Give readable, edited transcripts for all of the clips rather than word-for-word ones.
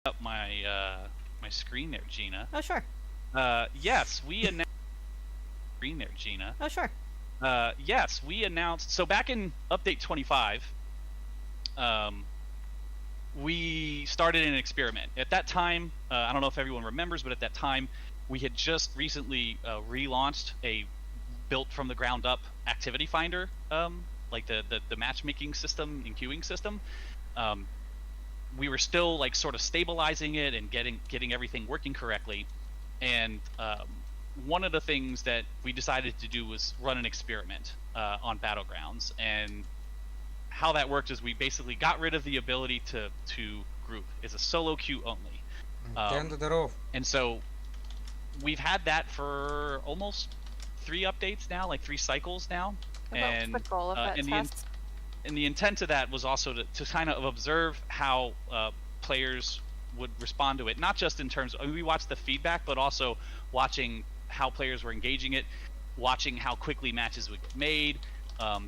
up my my screen there, Gina. Oh, sure. Yes, we announced screen there, Gina. Oh, sure. Yes, we announced. So back in update 25, we started an experiment. At that time, I don't know if everyone remembers, but at that time, we had just recently relaunched a built from the ground up activity finder, like the matchmaking system and queuing system. We were still like sort of stabilizing it and getting everything working correctly. And one of the things that we decided to do was run an experiment on Battlegrounds. And how that worked is we basically got rid of the ability to group. It's a solo queue only. And so we've had that for almost 3 updates now, like 3 cycles now. And what's the goal of that test? And the intent of that was also to kind of observe how players would respond to it, not just in terms of, we watched the feedback, but also watching how players were engaging it, watching how quickly matches would get made,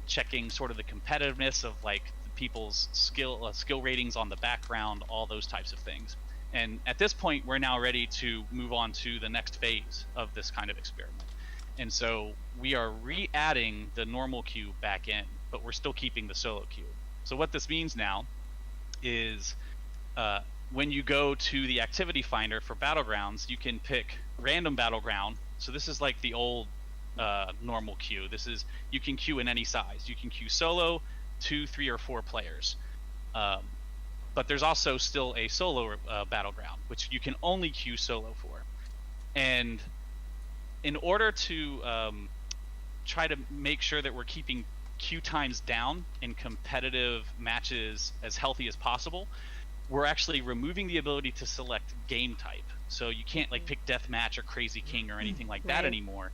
checking sort of the competitiveness of like people's skill ratings on the background, all those types of things. And at this point, we're now ready to move on to the next phase of this kind of experiment. And so we are re-adding the normal queue back in, but we're still keeping the solo queue. So what this means now is when you go to the activity finder for Battlegrounds, you can pick random battleground. So this is like the old normal queue. This is, you can queue in any size. You can queue solo, 2, 3, or 4 players. But there's also still a solo battleground, which you can only queue solo for. And in order to try to make sure that we're keeping queue times down in competitive matches as healthy as possible, we're actually removing the ability to select game type. So you can't like pick deathmatch or crazy king or anything like that anymore.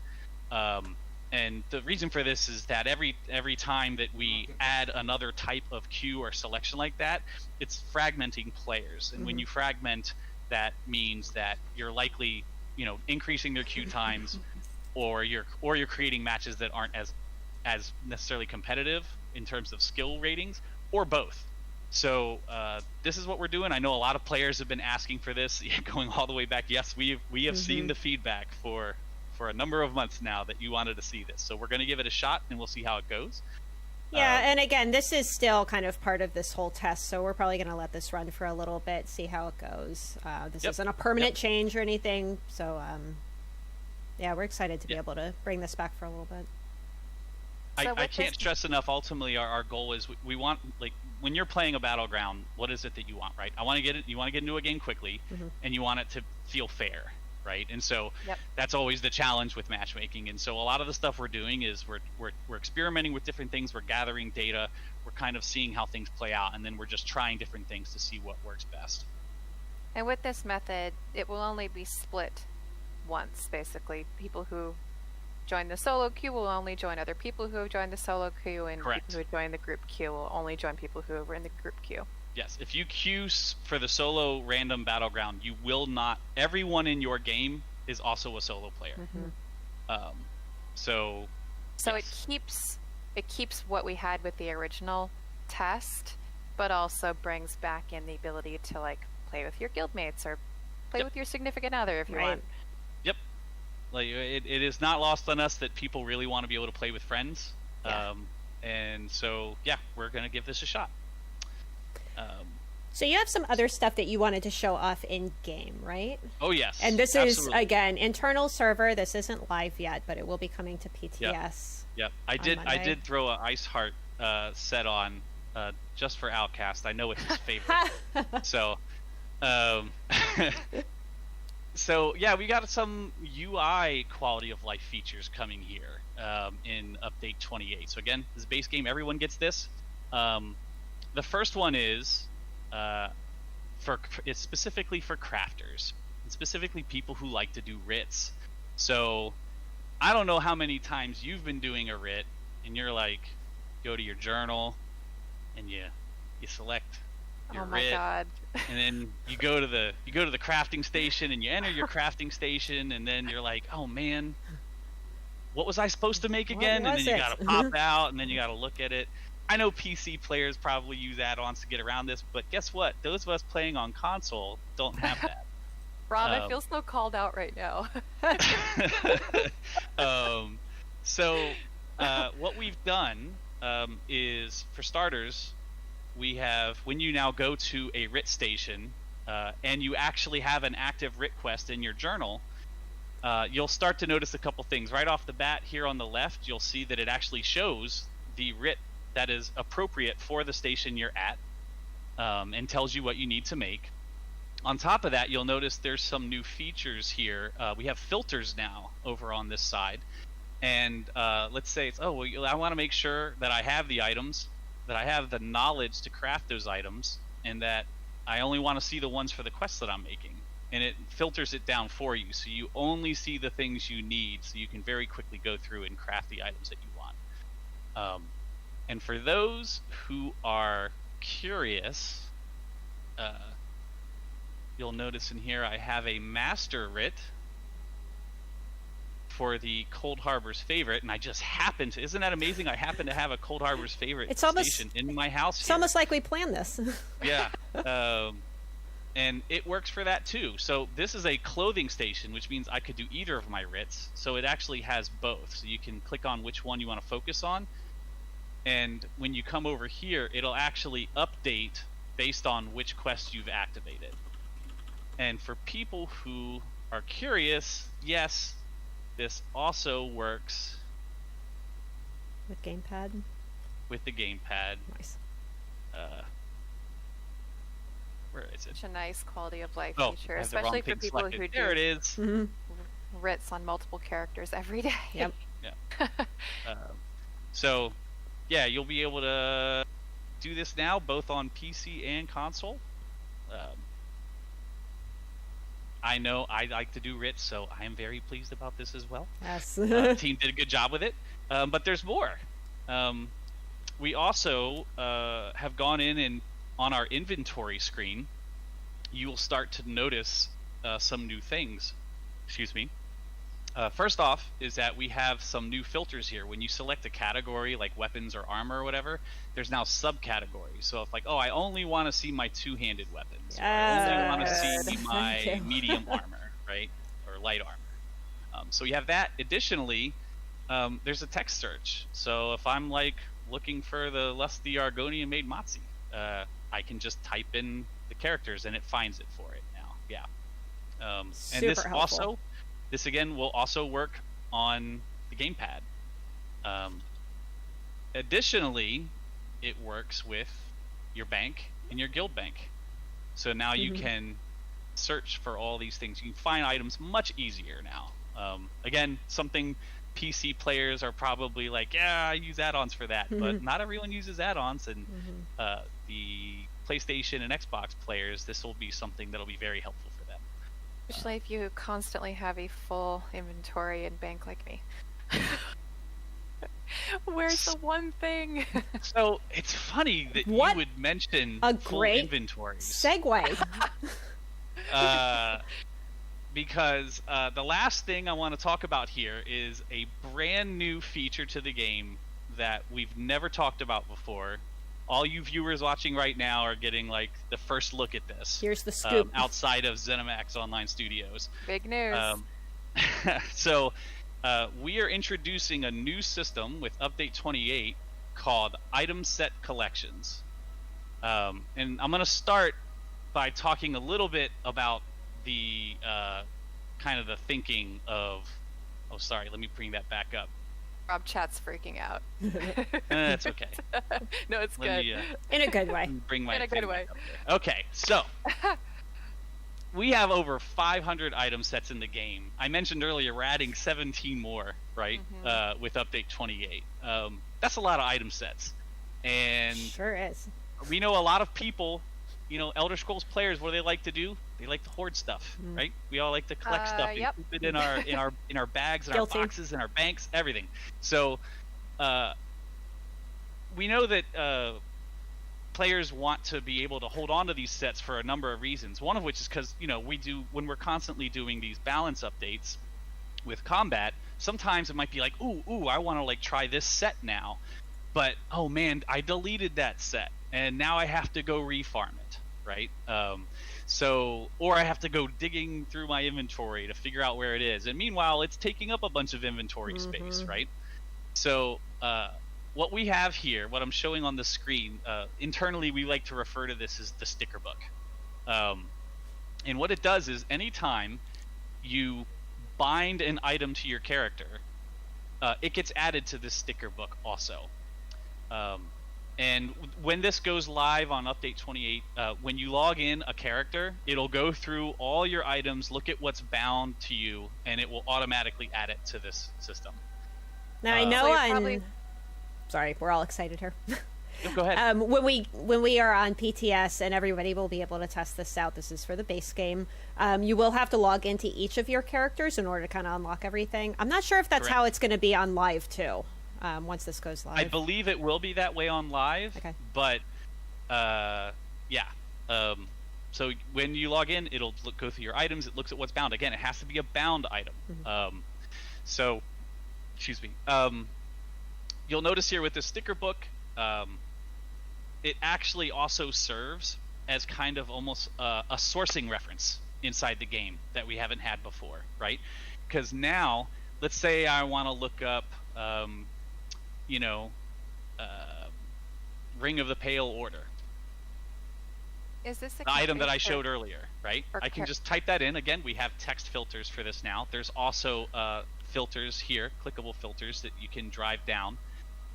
And the reason for this is that every time that we add another type of queue or selection like that, it's fragmenting players. And when you fragment, that means that you're likely, you know, increasing their queue times, or you're creating matches that aren't as necessarily competitive in terms of skill ratings, or both. So this is what we're doing. I know a lot of players have been asking for this, going all the way back. Yes, we have seen the feedback for a number of months now that you wanted to see this. So we're going to give it a shot, and we'll see how it goes. Yeah, and again, this is still kind of part of this whole test, so we're probably going to let this run for a little bit, see how it goes. This isn't a permanent change or anything, so yeah, we're excited to be able to bring this back for a little bit. I can't stress enough, ultimately our goal is we want, like, when you're playing a battleground, what is it that you want, right? You want to get into a game quickly, and you want it to feel fair, right? And so that's always the challenge with matchmaking. And so a lot of the stuff we're doing is we're experimenting with different things, we're gathering data, we're kind of seeing how things play out, and then we're just trying different things to see what works best. And with this method, it will only be split once, basically. People who join the solo queue will only join other people who have joined the solo queue, and people who join the group queue will only join people who are in the group queue. Yes, if you queue for the solo random battleground, you will not. Everyone in your game is also a solo player. So it keeps what we had with the original test, but also brings back in the ability to like play with your guildmates or play with your significant other if you want. Yep. Like it is not lost on us that people really want to be able to play with friends. And so we're gonna give this a shot. So you have some other stuff that you wanted to show off in game, right? Oh yes. And this is again internal server. This isn't live yet, but it will be coming to PTS. Yep. I did throw an Ice Heart set on just for Outcast. I know it's his favorite. So so yeah, we got some UI quality of life features coming here in update 28. So again, this base game, everyone gets this. The first one is it's specifically for crafters, and specifically people who like to do writs. So I don't know how many times you've been doing a writ, and you're like, go to your journal, and you select your writ, and then you go to the crafting station, and you enter your crafting station, and then you're like, oh man, what was I supposed to make again? And then you gotta pop out, and then you gotta look at it. I know PC players probably use add-ons to get around this, but guess what? Those of us playing on console don't have that. Rob, I feel so called out right now. So what we've done is, for starters, we have, when you now go to a RIT station and you actually have an active RIT quest in your journal, you'll start to notice a couple things. Right off the bat here on the left, you'll see that it actually shows the RIT that is appropriate for the station you're at, and tells you what you need to make. On top of that, you'll notice there's some new features here. We have filters now over on this side. And let's say it's, I want to make sure that I have the items, that I have the knowledge to craft those items, and that I only want to see the ones for the quests that I'm making. And it filters it down for you, so you only see the things you need, so you can very quickly go through and craft the items that you want. And for those who are curious, you'll notice in here I have a master RIT for the Cold Harbor's favorite, and I just happen to, isn't that amazing? I happen to have a Cold Harbor's favorite station in my house. It's almost like we planned this. Yeah. And it works for that too. So this is a clothing station, which means I could do either of my RITs. So it actually has both. So you can click on which one you want to focus on. And when you come over here, it'll actually update based on which quest you've activated. And for people who are curious, yes, this also works with gamepad. With the gamepad. Nice. Where is it? Such a nice quality of life feature, especially for people who do there it is. RITs on multiple characters every day. Yep. Yeah. So, yeah, you'll be able to do this now, both on PC and console. I know I like to do RITs, so I am very pleased about this as well. Yes. The team did a good job with it. But there's more. We also have gone in and on our inventory screen, you will start to notice some new things. Excuse me. First off is that we have some new filters here. When you select a category like weapons or armor or whatever, there's now subcategories. So if I only want to see my two-handed weapons, or I only want to see my medium armor, right, or light armor. So we have that. Additionally, there's a text search. So if I'm looking for the lusty Argonian maid Matzi, I can just type in the characters and it finds it for it now. Yeah. And this helpful. also, this again will also work on the gamepad. Additionally, it works with your bank and your guild bank. So now you can search for all these things. You can find items much easier now. Again, something PC players are probably like, yeah, I use add-ons for that, but not everyone uses add-ons, and the PlayStation and Xbox players, this will be something that'll be very helpful for them. Especially if you constantly have a full inventory and bank like me. Where's the one thing? So it's funny that you would mention full inventories. Segue. Because the last thing I want to talk about here is a brand new feature to the game that we've never talked about before. All you viewers watching right now are getting the first look at this. Here's the scoop. Outside of ZeniMax Online Studios. Big news. So we are introducing a new system with Update 28 called Item Set Collections. And I'm going to start by talking a little bit about the kind of the thinking of... Oh, sorry, let me bring that back up. Rob chat's freaking out. It's okay. No, it's good. In a good way. Bring my in a good way. Okay, so we have over 500 item sets in the game. I mentioned earlier we're adding 17 more, right? With Update 28. That's a lot of item sets. And sure is. We know a lot of people, Elder Scrolls players, what do they like to do? They like to hoard stuff, right? We all like to collect stuff and keep it in our bags and our boxes and our banks, everything. So we know that players want to be able to hold on to these sets for a number of reasons. One of which is because when we're constantly doing these balance updates with combat, sometimes it might be like, ooh, I want to try this set now. but oh man, I deleted that set, and now I have to go refarm it, right? So, or I have to go digging through my inventory to figure out where it is, and meanwhile, it's taking up a bunch of inventory space, right? So, what we have here, what I'm showing on the screen, internally we like to refer to this as the sticker book. And what it does is anytime you bind an item to your character, it gets added to this sticker book also. And when this goes live on update 28, when you log in a character, it'll go through all your items, look at what's bound to you, and it will automatically add it to this system. Now I know sorry, we're all excited here. Go ahead. When we are on PTS and everybody will be able to test this out, this is for the base game. You will have to log into each of your characters in order to kind of unlock everything. I'm not sure if that's how it's going to be on live too. Once this goes live, I believe it will be that way on live. Okay. But yeah. So when you log in, it'll go through your items. It looks at what's bound. Again, it has to be a bound item. So, excuse me. You'll notice here with the sticker book, it actually also serves as kind of almost a sourcing reference inside the game that we haven't had before, right? Because now, let's say I want to look up, Ring of the Pale Order. Is this the item that I showed earlier, right? I can just type that in. Again, we have text filters for this now. There's also filters here, clickable filters that you can drive down.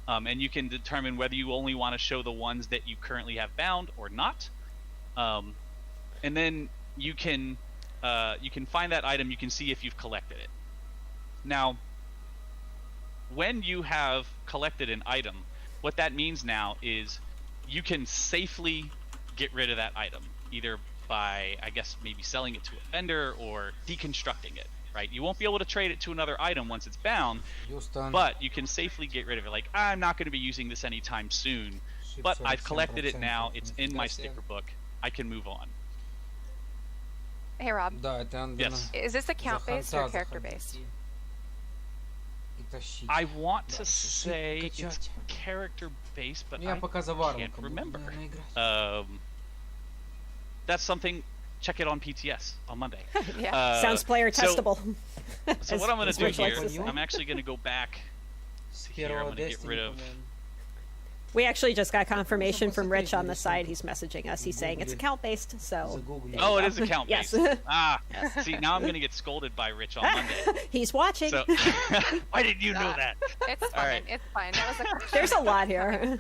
And you can determine whether you only want to show the ones that you currently have bound or not. And then you can find that item. You can see if you've collected it. Now, when you have collected an item, what that means now is you can safely get rid of that item, either by, I guess, maybe selling it to a vendor or deconstructing it. Right, you won't be able to trade it to another item once it's bound, but you can safely get rid of it. Like, I'm not going to be using this anytime soon, but I've collected it now. It's in my sticker book. I can move on. Hey, Rob. Yes. Is this account-based or character-based? I want to say it's character-based, but I can't remember. That's something. Check it on PTS on Monday. Sounds player testable. So what I'm going to do here, I'm actually going to go back here. I'm going to get rid of... We actually just got confirmation from Rich on the side. He's messaging us. He's saying it's account-based, so... Oh, it is account-based. Yes. See, now I'm going to get scolded by Rich on Monday. He's watching. So, why didn't you know that? It's fine. Right. It's fine. That was a question. There's a lot here.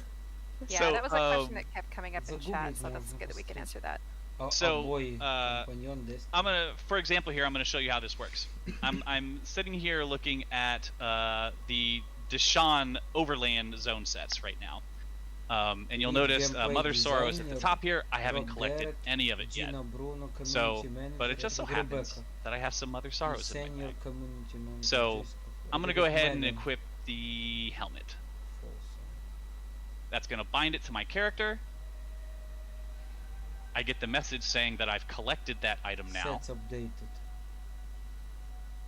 Yeah, so, that was a question that kept coming up in chat, so that's good that we can answer that. So I'm gonna, for example, here I'm gonna show you how this works. I'm sitting here looking at the Deshawn Overland zone sets right now, and you'll notice Mother Sorrow is at the top here. I haven't collected any of it yet. So, but it just so happens that I have some Mother Sorrows in my bag. So I'm gonna go ahead and equip the helmet. That's gonna bind it to my character. I get the message saying that I've collected that item now. Sets updated.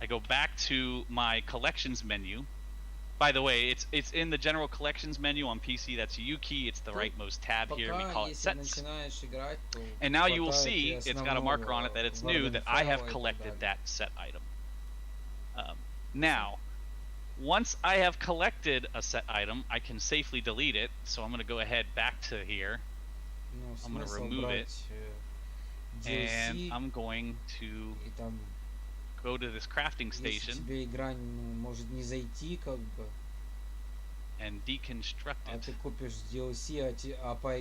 I go back to my collections menu. By the way, it's in the general collections menu on PC. That's U key. It's the rightmost tab here. We call it sets. And now you will see it's got a marker on it that it's new, that I have collected that set item. Now, once I have collected a set item, I can safely delete it. So I'm going to go ahead back to here. I'm going to remove it, and I'm going to go to this crafting station and deconstruct it.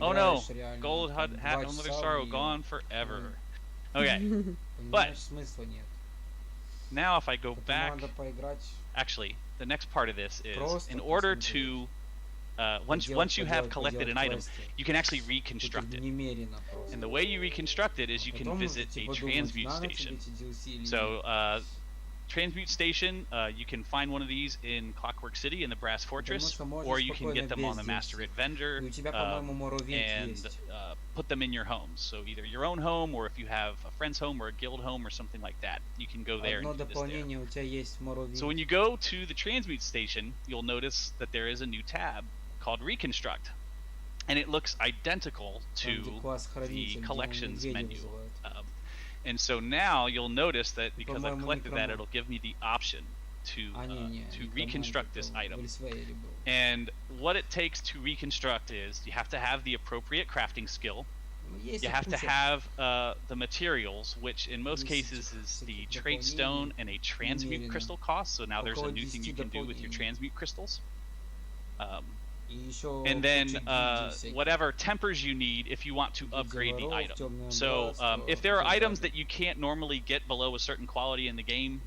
Oh no, gold hat and Mother Sorrow gone forever. Okay, but now if I go back, actually the next part of this is, in order to once you have collected an item, you can actually reconstruct it. And the way you reconstruct it is you can visit a transmute station. So transmute station, you can find one of these in Clockwork City in the Brass Fortress, or you can get them on the Master It vendor and put them in your homes. So either your own home, or if you have a friend's home or a guild home or something like that, you can go there and do this there. So when you go to the transmute station, you'll notice that there is a new tab called Reconstruct, and it looks identical to the collections menu. And so now you'll notice that because I've collected that, it'll give me the option to reconstruct this item. And what it takes to reconstruct is you have to have the appropriate crafting skill. You have to have the materials, which in most cases is the trade stone and a transmute crystal cost. So now there's a new thing you can do with your transmute crystals. And then whatever tempers you need if you want to upgrade the item. So if there are items that you can't normally get below a certain quality in the game,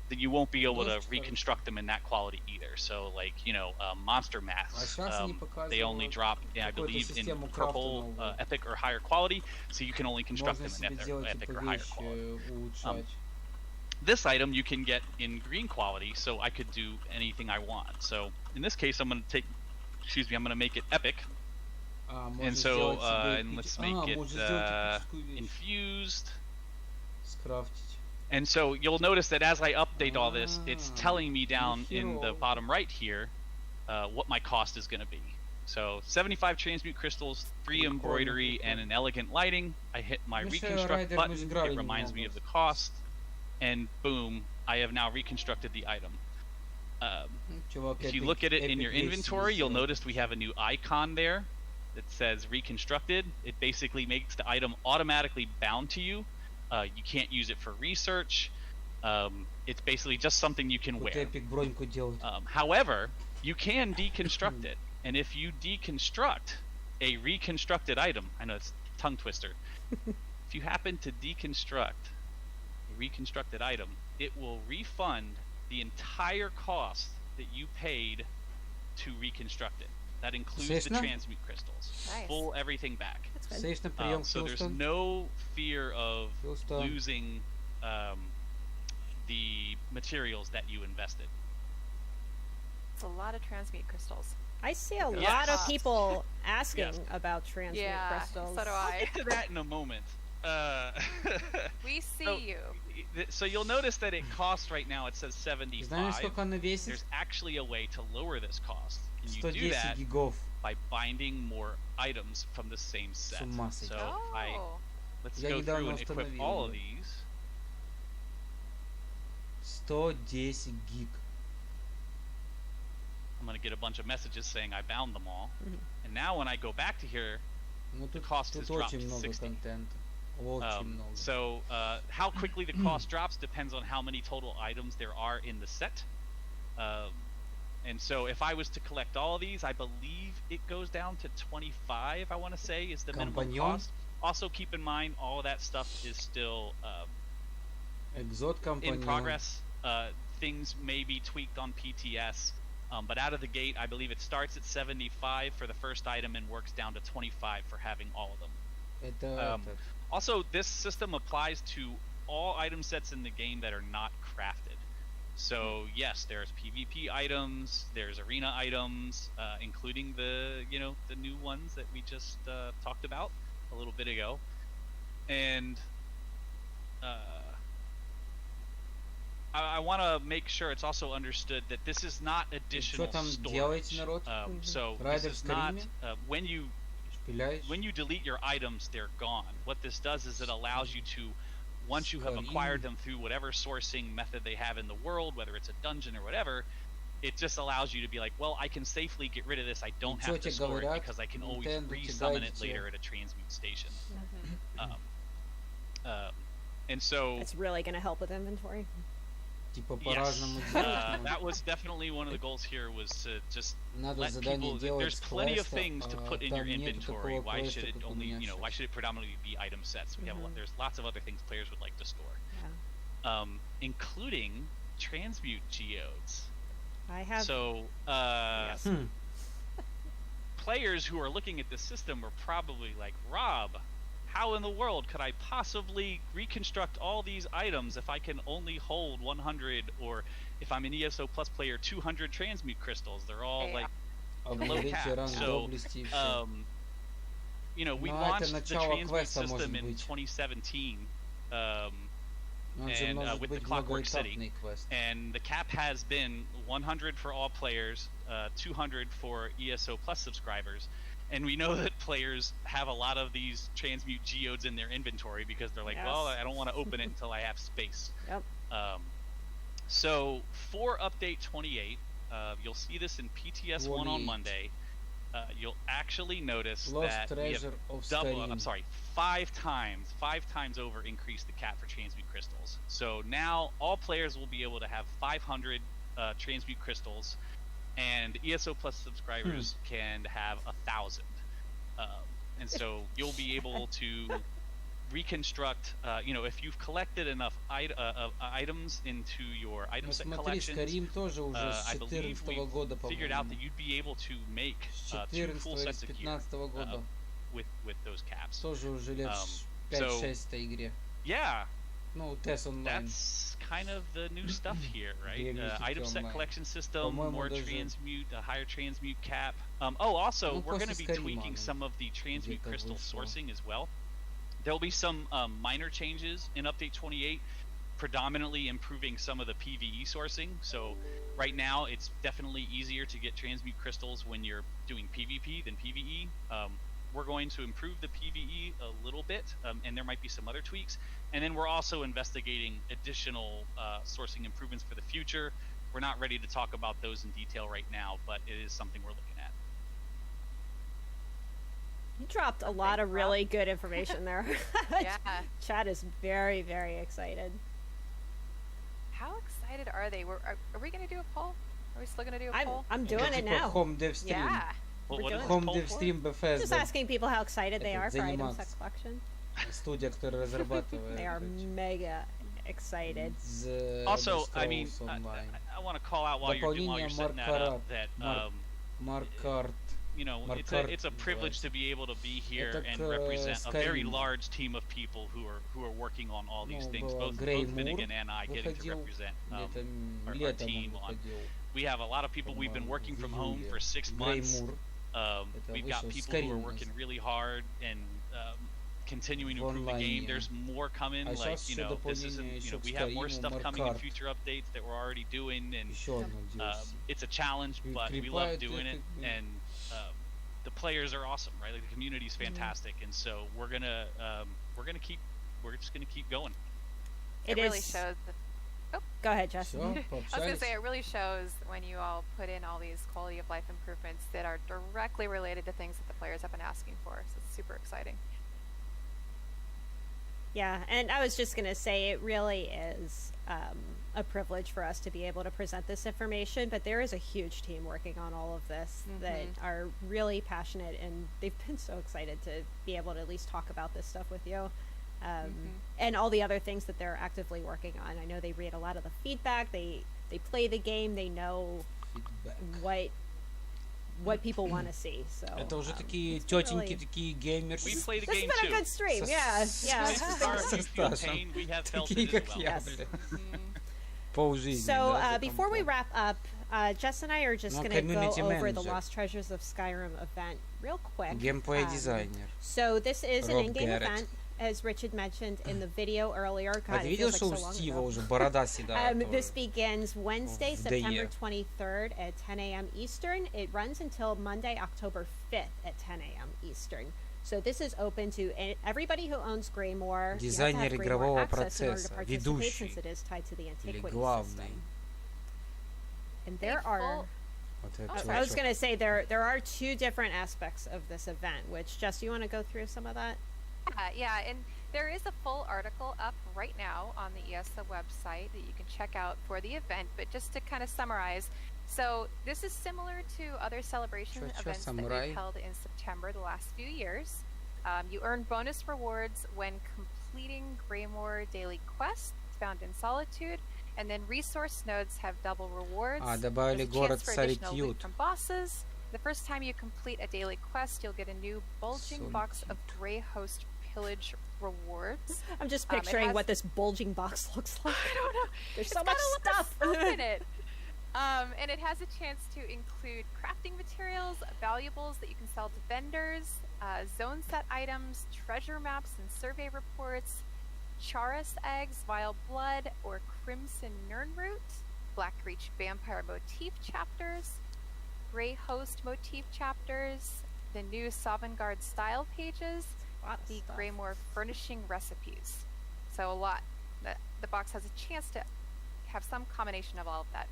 then you won't be able to reconstruct them in that quality either. So like, you know, monster masks, they only drop, I believe, in purple, epic or higher quality, so you can only construct them in epic or higher quality. This item you can get in green quality, so I could do anything I want. So in this case, I'm going to make it epic. And so, and let's make it infused. And so you'll notice that as I update all this, it's telling me down in the bottom right here what my cost is going to be. So 75 transmute crystals, 3 embroidery, and an elegant lighting. I hit my reconstruct button, it reminds me of the cost, and boom, I have now reconstructed the item. If you look at it in your inventory, you'll notice we have a new icon there that says reconstructed. It basically makes the item automatically bound to you. You can't use it for research. It's basically just something you can wear. However, you can deconstruct it. And if you deconstruct a reconstructed item, I know it's a tongue twister. If you happen to deconstruct a reconstructed item, it will refund the entire cost that you paid to reconstruct it. That includes the transmute crystals. Nice. Full everything back. So there's no fear of losing the materials that you invested. It's a lot of transmute crystals. I see a lot of people asking about transmute crystals. So do I'll I. get to that in a moment. We see you. So you'll notice that it costs right now, it says 75. There's actually a way to lower this cost. And you do that by binding more items from the same set. So let's go through and equip all of these. 110 гиг. I'm going to get a bunch of messages saying I bound them all. And now when I go back to here, the cost has dropped to 60. So how quickly the cost drops depends on how many total items there are in the set. And so if I was to collect all of these, I believe it goes down to 25, I want to say, is the minimum cost. Also keep in mind, all of that stuff is still in progress. Things may be tweaked on PTS. But out of the gate, I believe it starts at 75 for the first item and works down to 25 for having all of them. Also, this system applies to all item sets in the game that are not crafted. So yes, there's PvP items, there's arena items, including the new ones that we just talked about a little bit ago, and I want to make sure it's also understood that this is not additional storage. So this is not when you delete your items, they're gone. What this does is it allows you to, once you have acquired them through whatever sourcing method they have in the world, whether it's a dungeon or whatever, it just allows you to be like, well, I can safely get rid of this. I don't have to store it because I can always re-summon it later at a transmute station. And so it's really going to help with inventory. Yes, that was definitely one of the goals here, was to just let people. There's plenty of things to put in your inventory. Why should it only, why should it predominantly be item sets? We have there's lots of other things players would like to store, including transmute geodes. I have. So, players who are looking at this system are probably like, Rob, how in the world could I possibly reconstruct all these items if I can only hold 100, or if I'm an ESO Plus player, 200 transmute crystals? They're all like low cap. So, we launched the transmute system in 2017, and with the Clockwork City. And the cap has been 100 for all players, 200 for ESO Plus subscribers. And we know that players have a lot of these transmute geodes in their inventory because they're like, well, I don't want to open it until I have space. Yep. So for update 28, you'll see this in PTS 1 on Monday. You'll actually notice that we have 5 times over increased the cap for transmute crystals. So now all players will be able to have 500 transmute crystals, and ESO Plus subscribers can have 1,000. And so you'll be able to reconstruct, if you've collected enough items into your item set collections, I believe we figured out that you'd be able to make 2 full sets of gear with those caps. Yeah, that's kind of the new stuff here, right? Item set collection system, more transmute, a higher transmute cap. Also, we're going to be tweaking some of the transmute crystal sourcing as well. There'll be some minor changes in update 28, predominantly improving some of the PvE sourcing. So right now it's definitely easier to get transmute crystals when you're doing PvP than PvE. We're going to improve the PvE a little bit, and there might be some other tweaks. And then we're also investigating additional sourcing improvements for the future. We're not ready to talk about those in detail right now, but it is something we're looking at. You dropped a lot of really good information there. Yeah. Chad is very, very excited. How excited are they? Are we going to do a poll? Are we still going to do a poll? I'm doing it now. Home dev stream. Yeah. Home dev stream Bethesda. Just asking people how excited they are for item set collection. Студия, которая разрабатывает. They are mega excited. Also, I mean, I want to call out while you're setting that up that it's a privilege to be able to be here and represent a very large team of people who are working on all these things. Both Finnegan and I getting to represent our team on. We have a lot of people. We've been working from home for 6 months. We've got people who are working really hard and continuing to improve the game. There's more coming. This isn't. We have more stuff coming in future updates that we're already doing, and it's a challenge, but we love doing it. And the players are awesome, right? Like the community is fantastic, and so we're just gonna keep going. It really shows. Go ahead, Justin. I was gonna say it really shows when you all put in all these quality of life improvements that are directly related to things that the players have been asking for. So it's super exciting. Yeah, and I was just gonna say it really is a privilege for us to be able to present this information, but there is a huge team working on all of this that are really passionate, and they've been so excited to be able to at least talk about this stuff with you, and all the other things that they're actively working on. I know they read a lot of the feedback, they play the game, they know what people want to see. So это уже такие тетеньки, такие геймеры. We play the game too. This has been too. a good stream. Такие как я, блин. So before we wrap up, Jess and I are just going to go over the Lost Treasures of Skyrim event real quick. Gameplay designer. So this is an in-game event, as Richard mentioned in the video earlier. God, it feels like so long ago. This begins Wednesday, September 23rd at 10 a.m. Eastern. It runs until Monday, October 5th at 10 a.m. Eastern. So this is open to everybody who owns Greymoor. Дизайнер игрового процесса, ведущий since it is tied to the или antiquity главный. system. And there are. I was going to say there are 2 different aspects of this event. Which, Jess, you want to go through some of that? Yeah, and there is a full article up right now on the ESA website that you can check out for the event. But just to kind of summarize, so this is similar to other celebration events that we've held in September the last few years. You earn bonus rewards when completing Greymoor daily quests found in Solitude, and then resource nodes have double rewards. Добавили город Solitude. From bosses. The first time you complete a daily quest, you'll get a new bulging box of Grey Host pillage rewards. I'm just picturing what this bulging box looks like. I don't know. There's so much stuff in it. And it has a chance to include crafting materials, valuables that you can sell to vendors, zone set items, treasure maps and survey reports, Chaurus eggs, vile blood, or crimson nirnroot, black reach vampire motif chapters, gray host motif chapters, the new Sovngarde style pages, the Greymore furnishing recipes. So a lot. The box has a chance to have some combination of all of that.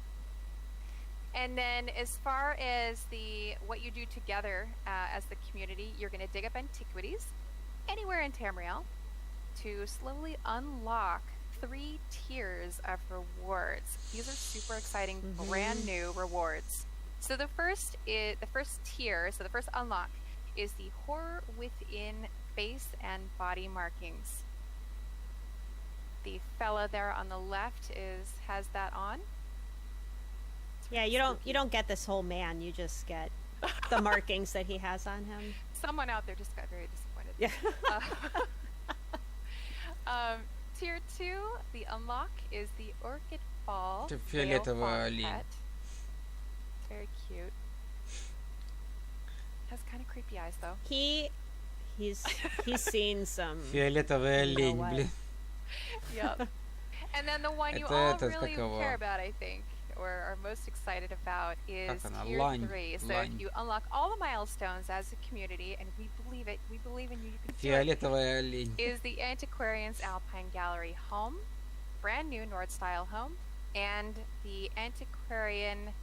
And then as far as what you do together as the community, you're going to dig up antiquities anywhere in Tamriel to slowly unlock 3 tiers of rewards. These are super exciting, brand new rewards. So the first tier, so the first unlock, is the Horror Within face and body markings. The fella there on the left has that on. Yeah, you don't get this whole man. You just get the markings that he has on him. Someone out there just got very disappointed. Yeah. Tier 2, the unlock is the Orchid Ball. Фиолетовый олень. It's very cute. Has kind of creepy eyes though. He's seen some. Фиолетовый олень, блин. Yep. And then the one you all really care about, I think, or are most excited about, is tier 3. So if you unlock all the milestones as a community, and we believe in you, you can do Фиолетовый олень. Is the Antiquarian's Alpine Gallery home, brand new Nord style home, and the Antiquarian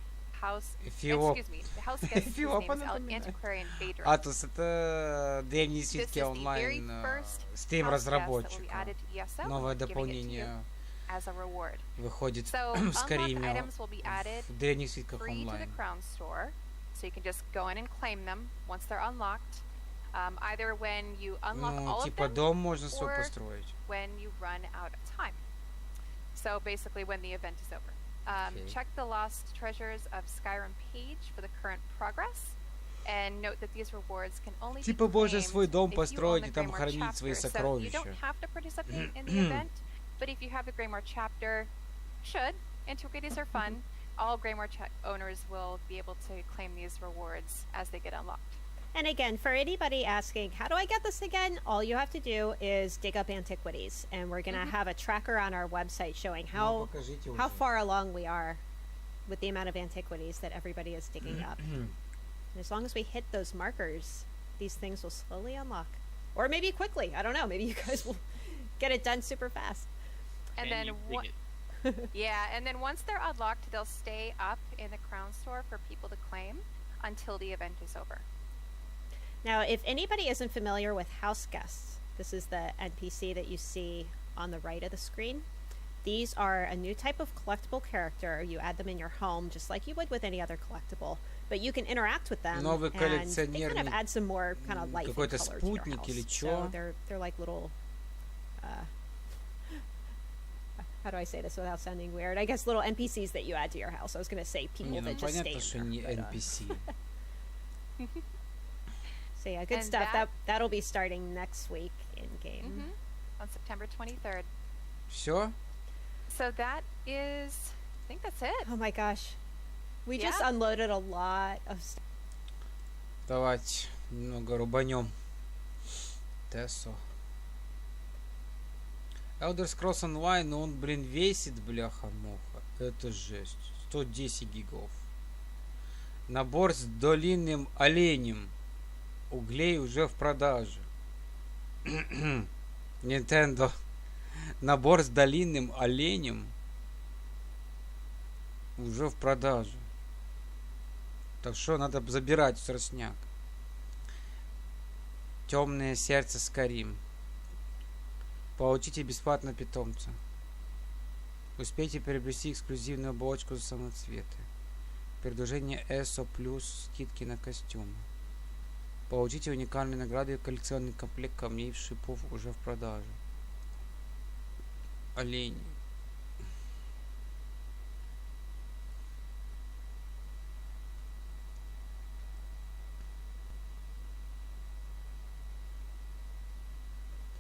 house, excuse me, the house guest name is Antiquarian Phaedra. Атос — это древние свитки онлайн, Steam-разработчик. Новое дополнение выходит в Скариме в древних свитках онлайн. So you can just go in and claim them once they're unlocked. Either when you unlock all of them, дом можно свой построить. When you run out of time. So basically when the event is over. Check the Lost Treasures of Skyrim page for the current progress, and note that these rewards can only be claimed можно свой дом if you own построить the и там Greymore хранить свои chapter. So you сокровища. don't have to participate in the event, but if you have the Greymore chapter, should. Antiquities are fun. All Greymore owners will be able to claim these rewards as they get unlocked. And again, for anybody asking, how do I get this again? All you have to do is dig up antiquities, and we're going to have a tracker on our website showing how far along we are with the amount of antiquities that everybody is digging up. And as long as we hit those markers, these things will slowly unlock. Or maybe quickly. I don't know. Maybe you guys will get it done super fast. And then yeah, and then once they're unlocked, they'll stay up in the Crown Store for people to claim until the event is over. Now, if anybody isn't familiar with house guests, this is the NPC that you see on the right of the screen. These are a new type of collectible character. You add them in your home just like you would with any other collectible, but you can interact with them and they kind of add some more kind of life and color to your house. So they're like little how do I say this without sounding weird? I guess little NPCs that you add to your house. I was going to say people that just stay in there. NPC. So yeah, good stuff. That'll be starting next week in game. On September 23rd. Sure. So that is, I think that's it. Oh my gosh. We just unloaded a lot of stuff. Давайте немного рубанем. Тессо. Elder Scrolls Online, он, блин, весит, бляха-муха. Это жесть. 110 гигов. Набор с длинным оленем. Углей уже в продаже. Nintendo. Набор с длинным оленем уже в продаже. Так что надо забирать срочняк. Темное сердце Скарим. Получите бесплатно питомца. Успейте приобрести эксклюзивную оболочку за самоцветы. Предложение ESO плюс скидки на костюмы. Получите уникальные награды и коллекционный комплект камней шипов уже в продаже. Олень.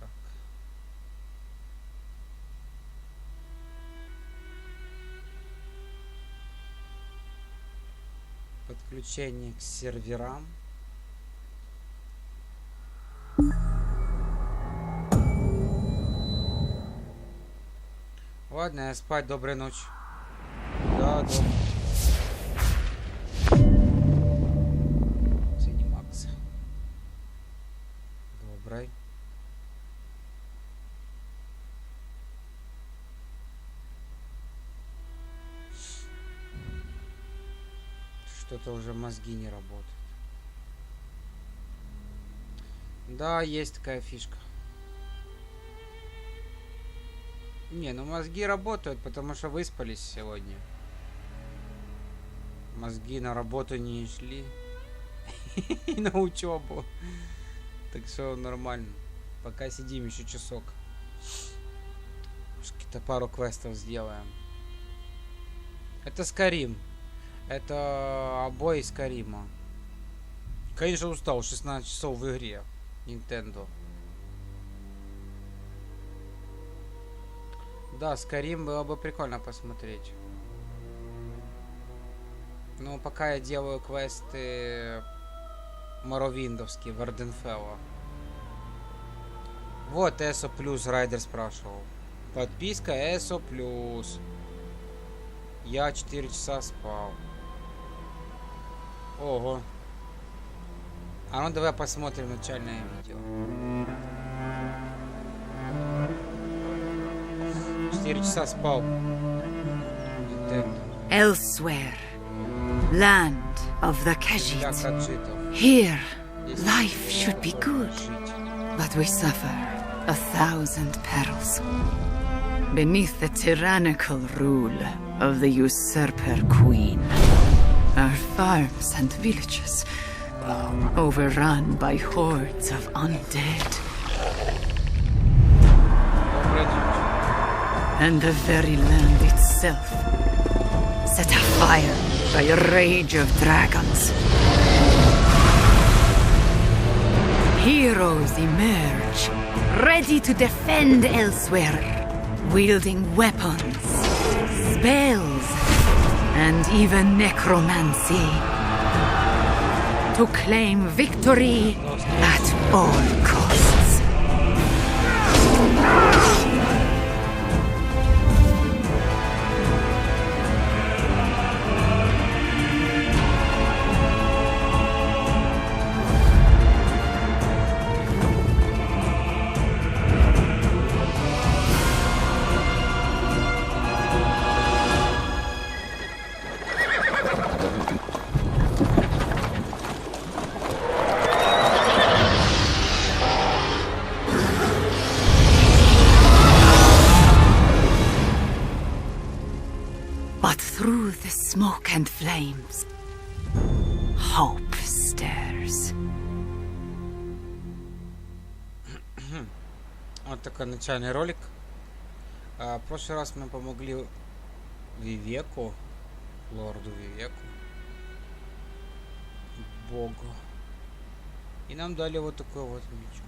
Так. Подключение к серверам. Ладно, я спать, доброй ночи. Да, да. Заниматься. Доброй. Что-то уже мозги не работают. Да, есть такая фишка. Не, ну мозги работают, потому что выспались сегодня. Мозги на работу не шли. И на учебу. Так что нормально. Пока сидим еще часок. Какие-то пару квестов сделаем. Это Скарим. Это обои Скарима. Конечно, устал. 16 часов в игре. Nintendo. Да, Скарим было бы прикольно посмотреть. Но пока я делаю квесты Морровиндовские, Варденфелла. Вот ESO плюс Райдер спрашивал. Подписка ESO плюс. Я 4 часа спал. Ого. А ну давай посмотрим начальное видео. 4 часа спал. Elsewhere, land of the Khajiit. Here, life should be good, but we suffer 1,000 perils. Beneath the tyrannical rule of the usurper queen, our farms and villages overrun by hordes of undead. And the very land itself set afire by a rage of dragons. Heroes emerge, ready to defend elsewhere, wielding weapons, spells, and even necromancy, to claim victory at all costs. Smoke and flames. Hope stirs. Вот такой начальный ролик. В прошлый раз мы помогли Вивеку, лорду Вивеку, богу. И нам дали вот такой вот мечик.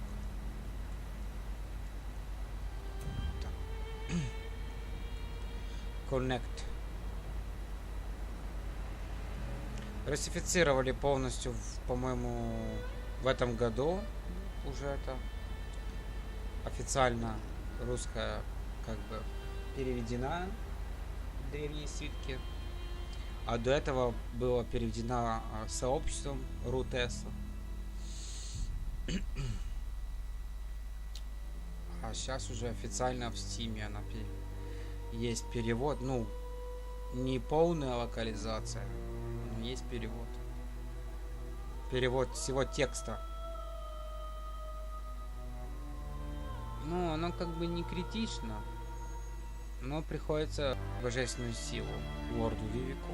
Connect. Русифицировали полностью, по-моему, в этом году уже это официально русская как бы переведена в древние свитки, а до этого было переведена сообществом Рутеса. А сейчас уже официально в Стиме она есть перевод, ну не полная локализация. Есть перевод. Перевод всего текста. Ну, оно как бы не критично. Но приходится божественную силу лорду Вивеку.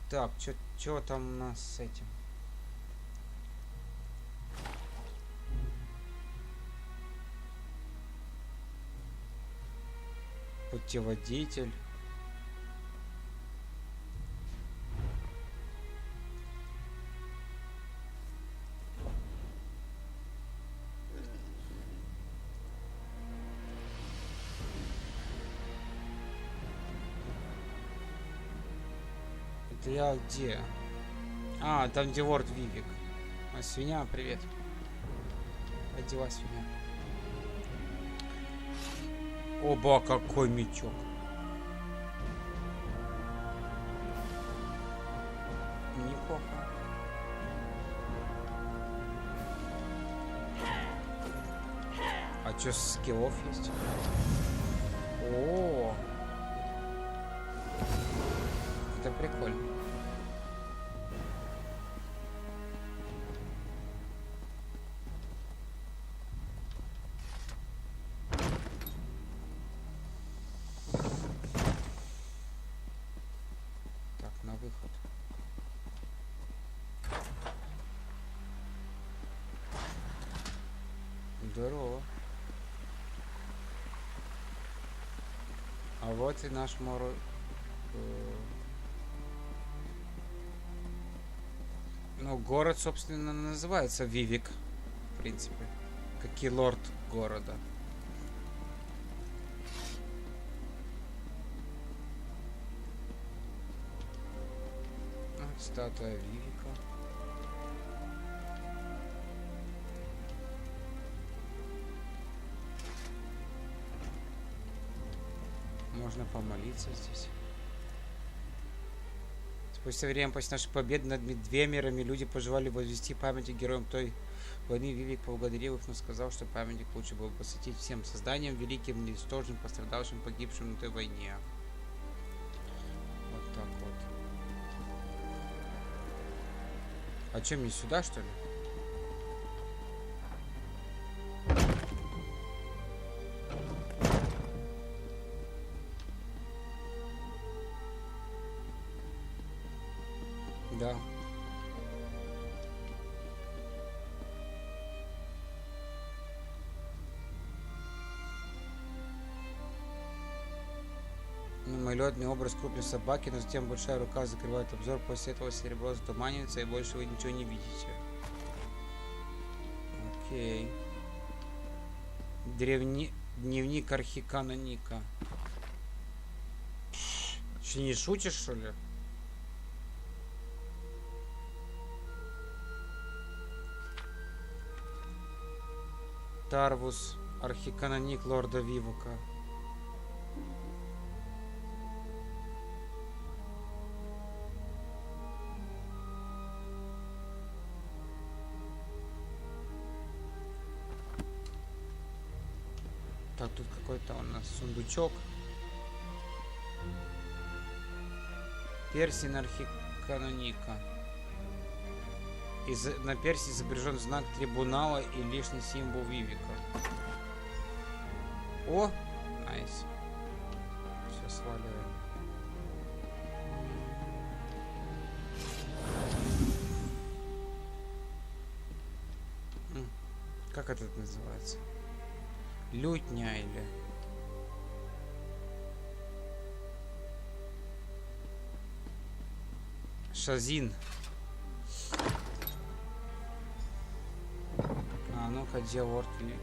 Так, что там у нас с этим? Путеводитель. Это я где? А, там где лорд Вивек. А, свинья, привет. Одела свинья. Оба, какой мечок. Неплохо. А что, скиллов есть? О, это прикольно. Так, на выход. Здорово. А вот и наш Ну, город, собственно, называется Вивек, в принципе, как и лорд города. Статуя Вивека. Можно помолиться здесь. Спустя время после нашей победы над Медвемерами люди пожелали возвести памяти героям той войны. Вивек поблагодарил их, но сказал, что памятник лучше было посвятить всем созданиям, великим, ничтожным, пострадавшим, погибшим на той войне. Вот так вот. А что, мне сюда, что ли? Да. Мимолетный образ крупной собаки, но затем большая рука закрывает обзор. После этого серебро затуманивается, и больше вы ничего не видите. Окей. Дневник архиканоника. Че, не шутишь, что ли? Тарвус, архиканоник лорда Вивека. Так, тут какой-то у нас сундучок. Персин архиканоника. На перси изображен знак трибунала и лишний символ Вивека. О! Найс. Все, сваливаем. Как это называется? Лютня или... Шазин. А ну-ка, где лорд Вивек?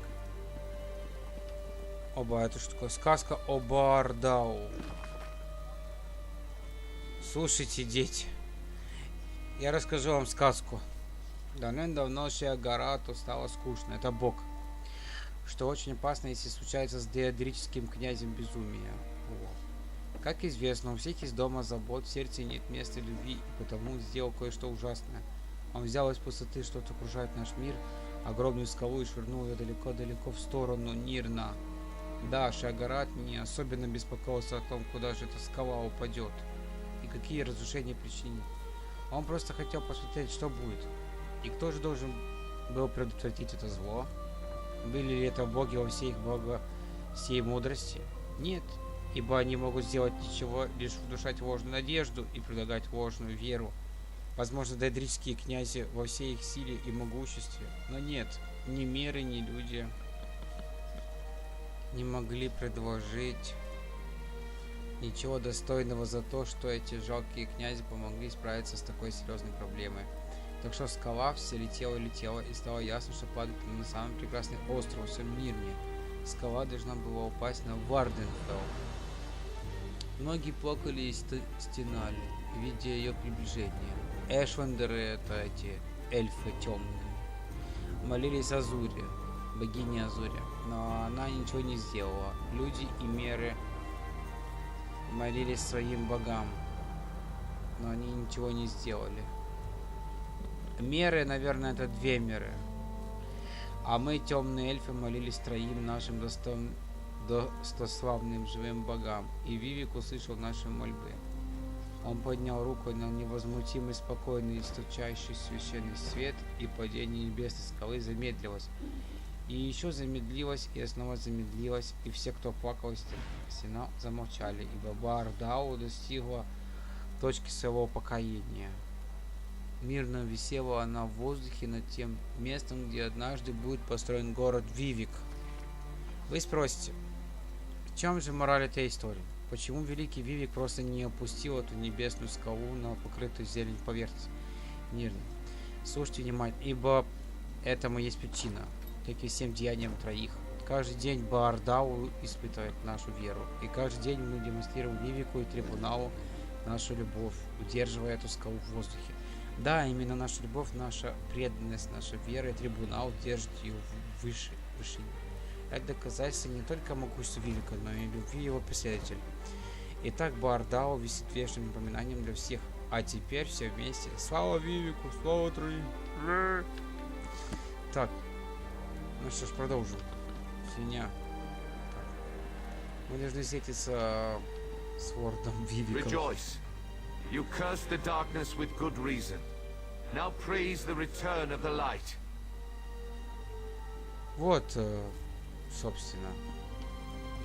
Оба, это что такое? Сказка о Бардау. Слушайте, дети, я расскажу вам сказку. Давным-давно шея гора, то стало скучно. Это Бог. Что очень опасно, если случается с диадрическим князем безумия. О. Как известно, у всех из дома забот, в сердце нет места любви, и потому сделал кое-что ужасное. Он взял из пустоты, что окружает наш мир, огромную скалу, и швырнул ее далеко-далеко в сторону Нирна. Да, Шагарат не особенно беспокоился о том, куда же эта скала упадет и какие разрушения причинит. Он просто хотел посмотреть, что будет. И кто же должен был предотвратить это зло? Были ли это боги во всей их всей мудрости? Нет, ибо они могут сделать ничего, лишь внушать ложную надежду и предлагать ложную веру. Возможно, даэдрические князи во всей их силе и могуществе, но нет, ни миры, ни люди не могли предложить ничего достойного за то, что эти жалкие князи помогли справиться с такой серьезной проблемой. Так что скала все летела и летела, и стало ясно, что падает на самый прекрасный остров во всем Нирне. Скала должна была упасть на Варденфелл. Многие плакали и стенали, видя ее приближение. Эшвандеры — это эти эльфы темные. Молились Азуре, богине Азуре, но она ничего не сделала. Люди и меры молились своим богам, но они ничего не сделали. Меры, наверное, это две меры. А мы, темные эльфы, молились троим нашим достославным живым богам, и Вивек услышал наши мольбы. Он поднял руку на невозмутимый, спокойный, источающий священный свет, и падение небесной скалы замедлилось. И еще замедлилось, и снова замедлилось, и все, кто плакал, стена, замолчали, ибо Баардау достигла точки своего покаяния. Мирно висела она в воздухе над тем местом, где однажды будет построен город Вивек. Вы спросите, в чем же мораль этой истории? Почему великий Вивек просто не опустил эту небесную скалу на покрытую зеленью поверхность? Мирно. Слушайте внимательно, ибо этому есть причина, как и всем деяниям троих. Каждый день Баардау испытывает нашу веру, и каждый день мы демонстрируем Вивеку и трибуналу нашу любовь, удерживая эту скалу в воздухе. Да, именно наша любовь, наша преданность, наша вера и трибунал держит ее выше, вышине. Это доказательство не только могущества Вивека, но и любви его последователей. Итак, Баардау висит вечным напоминанием для всех. А теперь все вместе. Слава Вивеку, слава троим. Так, ну что ж, продолжим. Свинья. Так. Мы должны встретиться с лордом Вивеком. You cursed the darkness with good reason. Now praise the return of the light. Вот, собственно,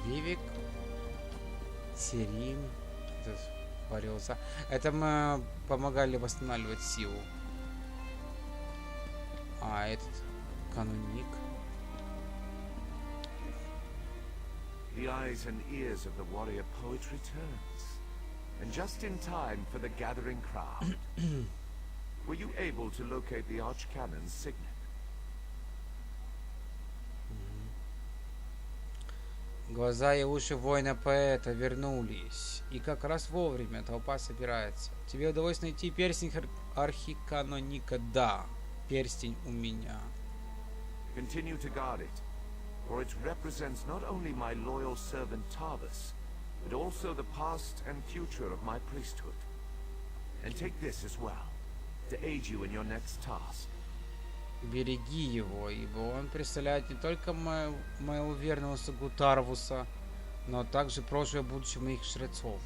Вивек, Серим, этот боролся. Это мы помогали восстанавливать силу. А этот каноник. The eyes and ears of the warrior poet returns. And just in time for the gathering crowd. Were you able to locate the archcannon's signet? Глаза и уши воина-поэта вернулись. И как раз вовремя толпа собирается. Тебе удалось найти перстень архиканоника? Да, перстень у меня. Continue to guard it, for it represents not only my loyal servant Tarvus, but also the past and future of my priesthood. And take this as well, to aid you in your next task. Береги его, ибо он представляет не только моего верного слугу Тарвуса, но также прошлое и будущее моих жрецов.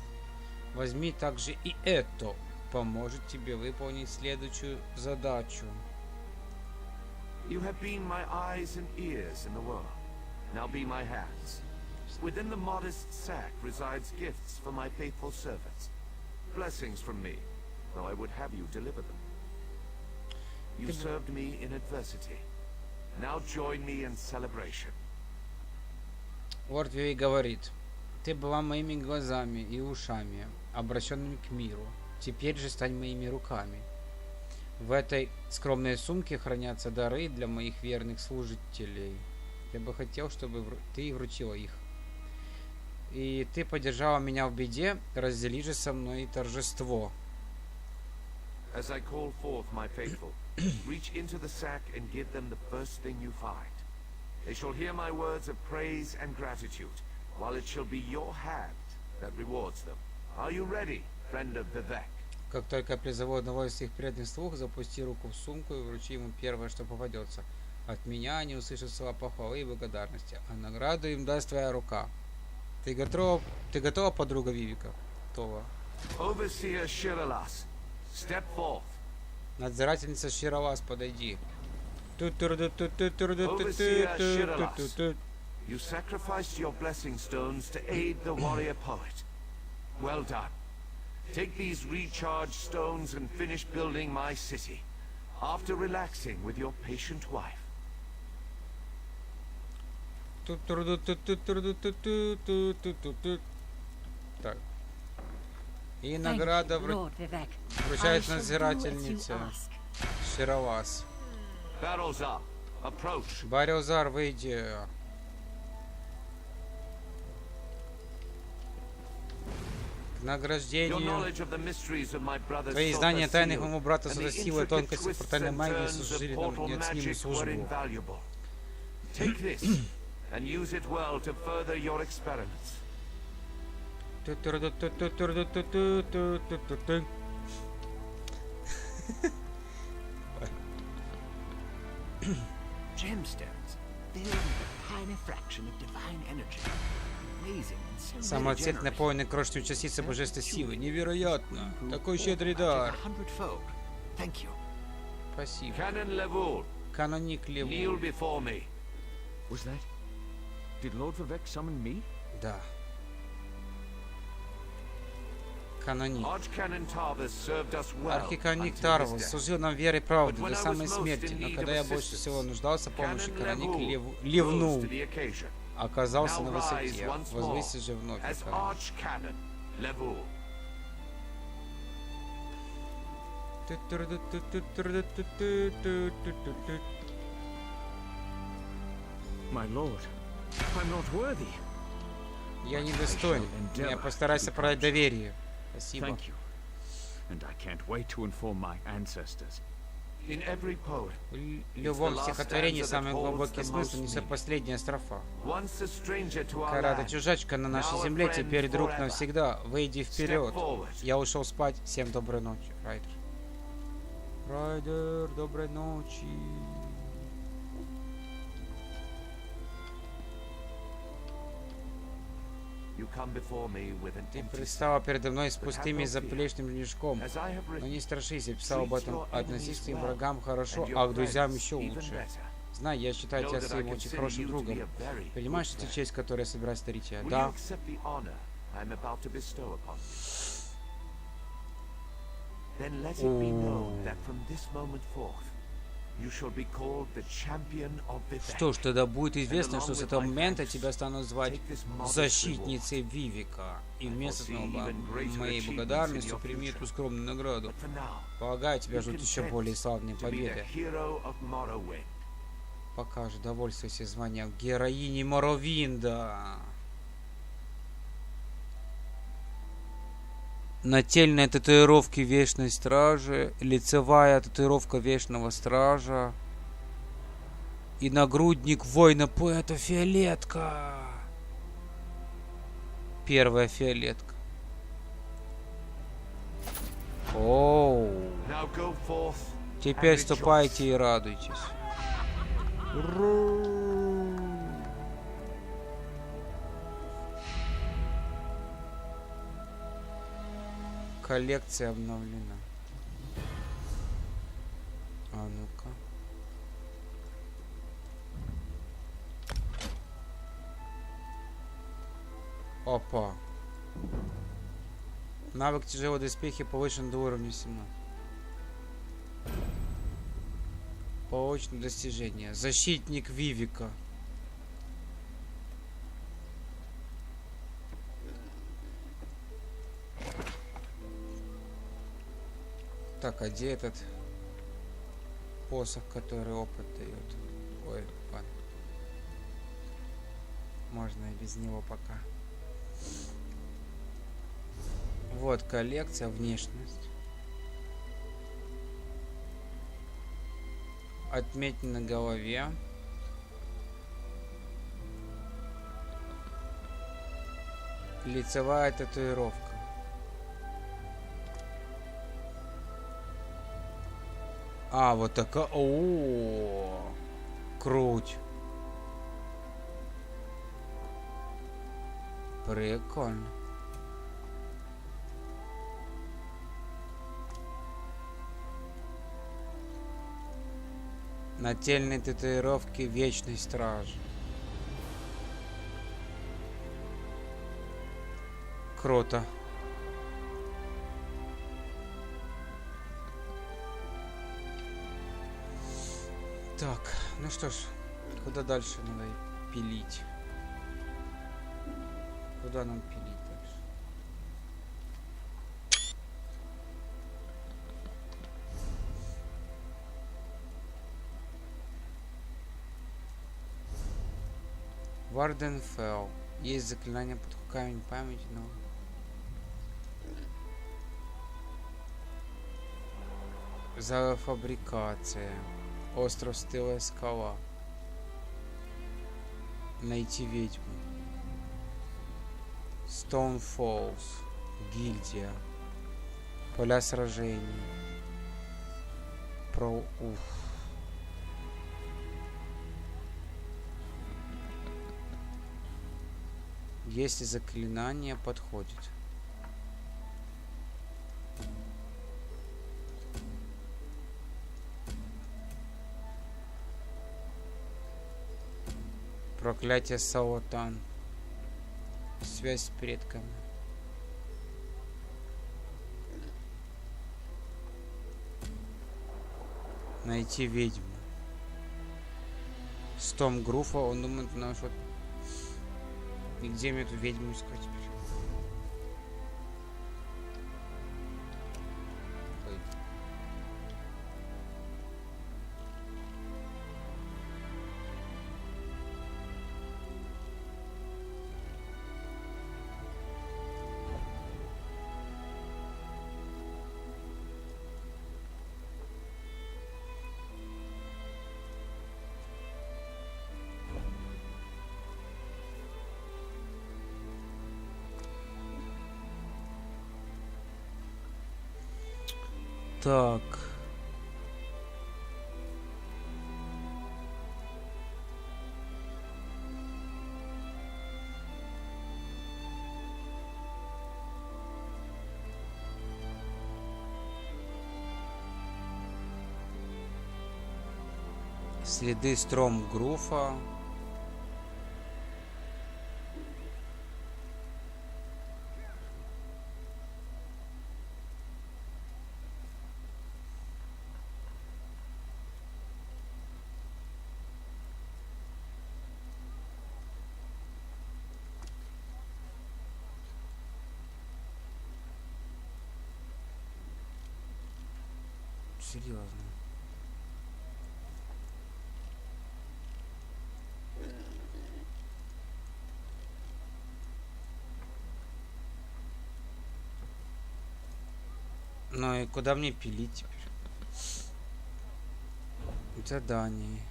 Возьми также и это, поможет тебе выполнить следующую задачу. You have been my eyes and ears in the world. Now be my hands. Within the modest sack resides gifts for my faithful servants. Blessings from me, though I would have you deliver them. You served me in adversity. Now join me in celebration. Лорд Вивек говорит: ты была моими глазами и ушами, обращенными к миру. Теперь же стань моими руками. В этой скромной сумке хранятся дары для моих верных служителей. Я бы хотел, чтобы ты вручила их. И ты поддержала меня в беде, раздели же со мной торжество. As I call forth my faithful, reach into the sack and give them the first thing you find. They shall hear my words of praise and gratitude, while it shall be your hand that rewards them. Are you ready, friend of Vivek? Как только призову одного из своих преданных слуг, запусти руку в сумку и вручи ему первое, что попадется. От меня они услышат слова похвалы и благодарности, а награду им даст твоя рука. Ты готова, подруга Вивека? Готова. Overseer Shiralas, step forth. Надзирательница Ширалас, подойди. Overseer Shiralas, you sacrificed your blessing stones to aid the warrior poet. Well done. Take these recharged stones and finish building my city, after relaxing with your patient wife. Так. И награда вручает надзирательница Ширалас. Барелзар, выйди. К награждению. Твои знания тайных моего брата со силой тонкости портальной магии служили нам неоценимую службу. Gemstones filled with a tiny fraction of divine energy. Amazing and so Самоцвет, наполненный крошечной частицей божественной силы. Невероятно. Такой щедрый дар. Спасибо. Каноник Левул. Да. Каноник. Архиканоник Тарвус служил нам верой и правдой до самой смерти, но когда я больше всего нуждался в помощи, каноник ливнул, оказался на высоте, возвысился же вновь. Я недостоин. Я постараюсь оправдать доверие. Спасибо. В любом стихотворении самый глубокий смысл несет последняя строфа. Когда ты чужачка на нашей земле, теперь друг навсегда. Выйди вперед. Я ушел спать. Всем доброй ночи, Райдер. Райдер, доброй ночи. Ты предстала передо мной с пустым и заплечным мешком. Но не страшись, я писал об этом. Относись к своим врагам хорошо, а к друзьям еще лучше. Знай, я считаю тебя своим очень хорошим другом. Понимаешь эту честь, которую я собираюсь дарить тебе? Да. Что ж, тогда будет известно, что с этого момента тебя станут звать защитницей Вивека. И вместо моей благодарностью прими эту скромную награду. Полагаю, тебя ждут еще более славные победы. Пока же довольствуйся званием героини Морровинда. Нательные татуировки Вечной Стражи, лицевая татуировка Вечного Стража и нагрудник воина-поэта фиолетка. Первая фиолетка. Оу. Теперь ступайте и радуйтесь. Коллекция обновлена. А ну-ка. Опа. Навык тяжелой доспехи повышен до уровня 17. Получено достижение. Защитник Вивека. Так, а где этот посох, который опыт дает? Ой, ладно. Можно и без него пока. Вот коллекция, внешность. Отметина на голове. Лицевая татуировка. А, вот такая. О, круть. Прикольно. Нательные татуировки Вечной Стражи. Круто. Так, ну что ж, куда дальше надо пилить? Куда нам пилить дальше? Варденфелл. Есть заклинание под камень памяти, но... Зала фабрикация. Остров Стылая, Скала. Найти ведьму. Stone Falls. Гильдия. Поля сражений. Если заклинание подходит. Проклятие Саотан. Связь с предками. Найти ведьму. Стом Груфа, он думает, ну что... И где мне эту ведьму искать теперь? Так. Следы Стромгруфа. Серьезно. Ну и куда мне пилить теперь? Задание.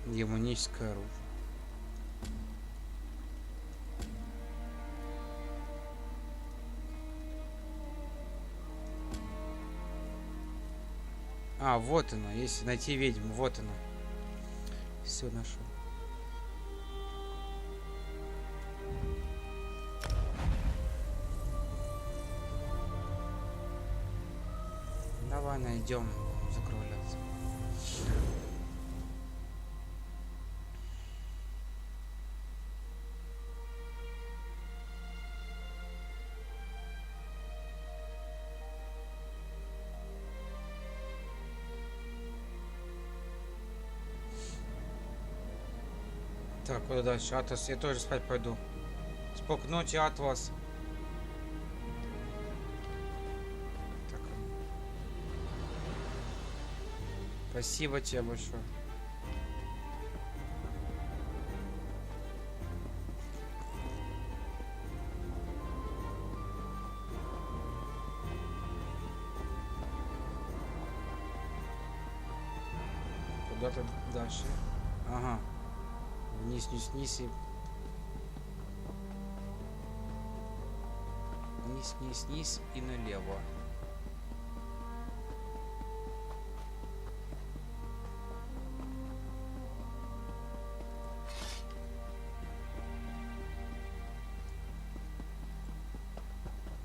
Демоническое оружие. А, вот она, если найти ведьму, вот она. Все нашел. Давай найдем, закругляться. Так, куда дальше? Атлас, я тоже спать пойду. Спокойной ночи, Атлас. Так. Спасибо тебе большое. Куда-то дальше. Ага. Вниз, вниз, вниз и... Вниз, вниз, вниз и налево.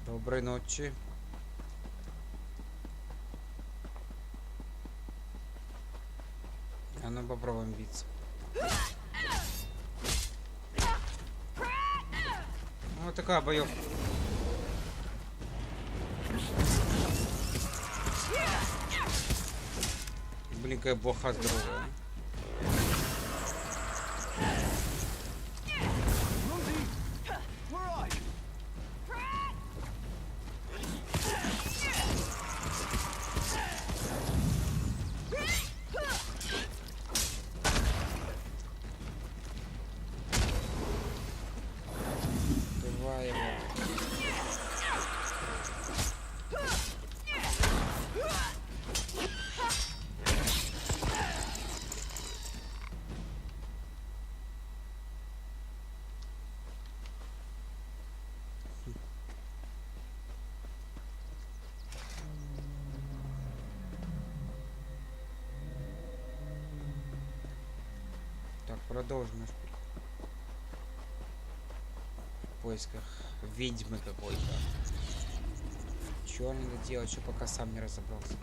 Доброй ночи. А ну попробуем биться. Вот такая боевка. Блин, какая блоха здоровая. Так, продолжим наш путь. В поисках ведьмы какой-то. Чего надо делать, что пока сам не разобрался.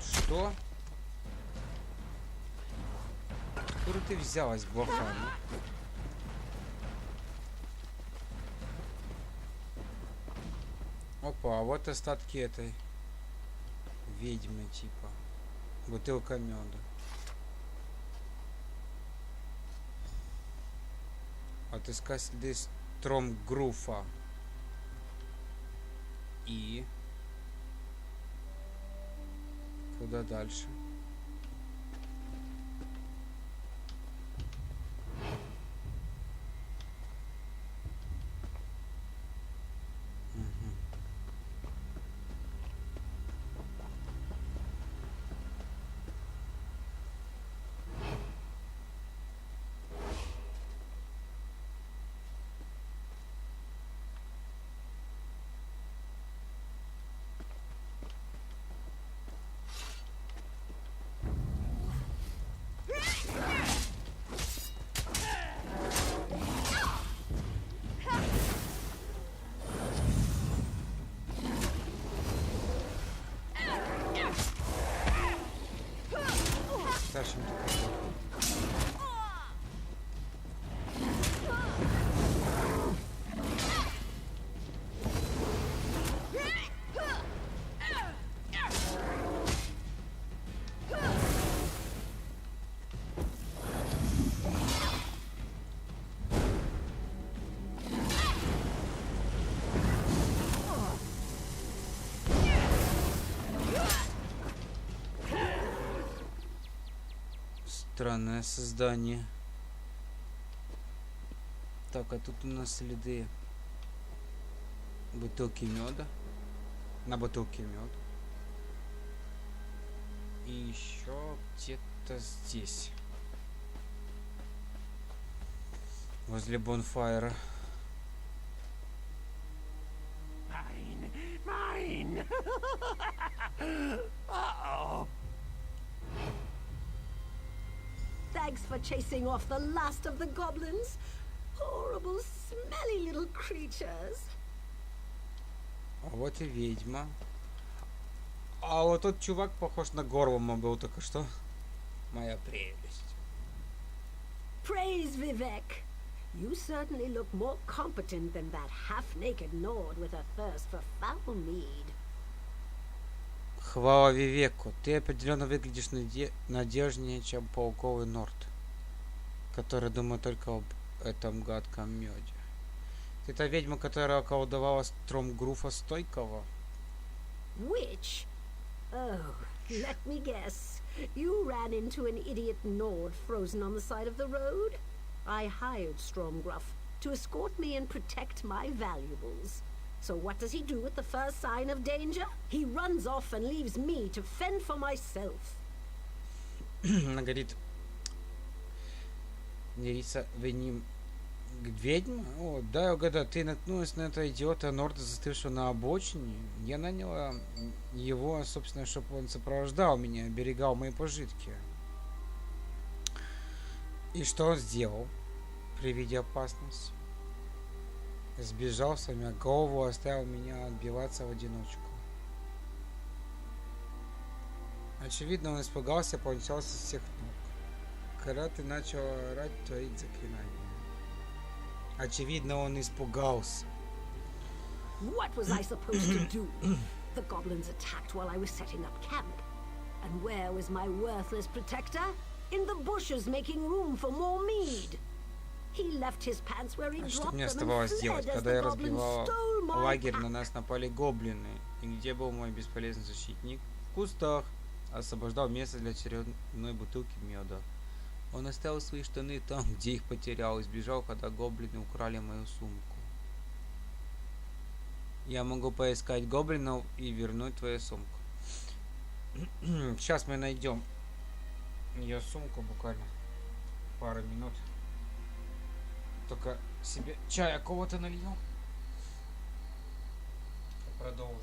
Что? Откуда ты взялась, блоха? Опа, а вот остатки этой ведьмы, типа. Бутылка меда. Отыскать следы стромгруфа. И... Куда дальше? Странное создание. Так, а тут у нас следы бутылки меда. На бутылке меда. И еще где-то здесь. Возле бонфайра. Mine. Uh-oh. Thanks for chasing off the last of the goblins. Horrible, smelly little creatures. А вот и ведьма. А вот тот чувак похож на Горвома был только что. Моя прелесть. Praise Vivek. You certainly look more competent than that half-naked Nord with a thirst for foul mead. Хвала Вивеку. Ты определенно выглядишь надежнее, чем пауковый Норд, который думает только об этом гадком меде. Ты та ведьма, которая околдовала Стромгруфа Стойкого? Which? Oh, let me guess. You ran into an idiot Nord frozen on the side of the road? I hired Stromgruff to escort me and protect my valuables. So what does he do at the first sign of danger? He runs off and leaves me to fend for myself. Она говорит, ведьма? О, дай угадаю, ты наткнулась на этого идиота Норда, застывшего на обочине. Я наняла его, собственно, чтобы он сопровождал меня, оберегал мои пожитки. И что он сделал при виде опасности? Сбежал, сломя голову, оставил меня отбиваться в одиночку. Очевидно, он испугался, помчался с всех ног. Когда ты начал орать, творить заклинание. Очевидно, он испугался. What was I supposed to do? The goblins attacked while I was setting up camp. And where was my worthless protector? In the bushes, making room for more mead. He left his pants where he Что dropped мне them and оставалось fled делать, as когда the я goblins разбивал stole my лагерь, на pack? нас напали гоблины. И где был мой бесполезный защитник? В кустах. Освобождал место для очередной бутылки меда. Он оставил свои штаны там, где их потерял, и сбежал, когда гоблины украли мою сумку. Я могу поискать гоблинов и вернуть твою сумку. Сейчас мы найдем ее сумку буквально пару минут. Только себе чая кого-то нальем. Продолжим.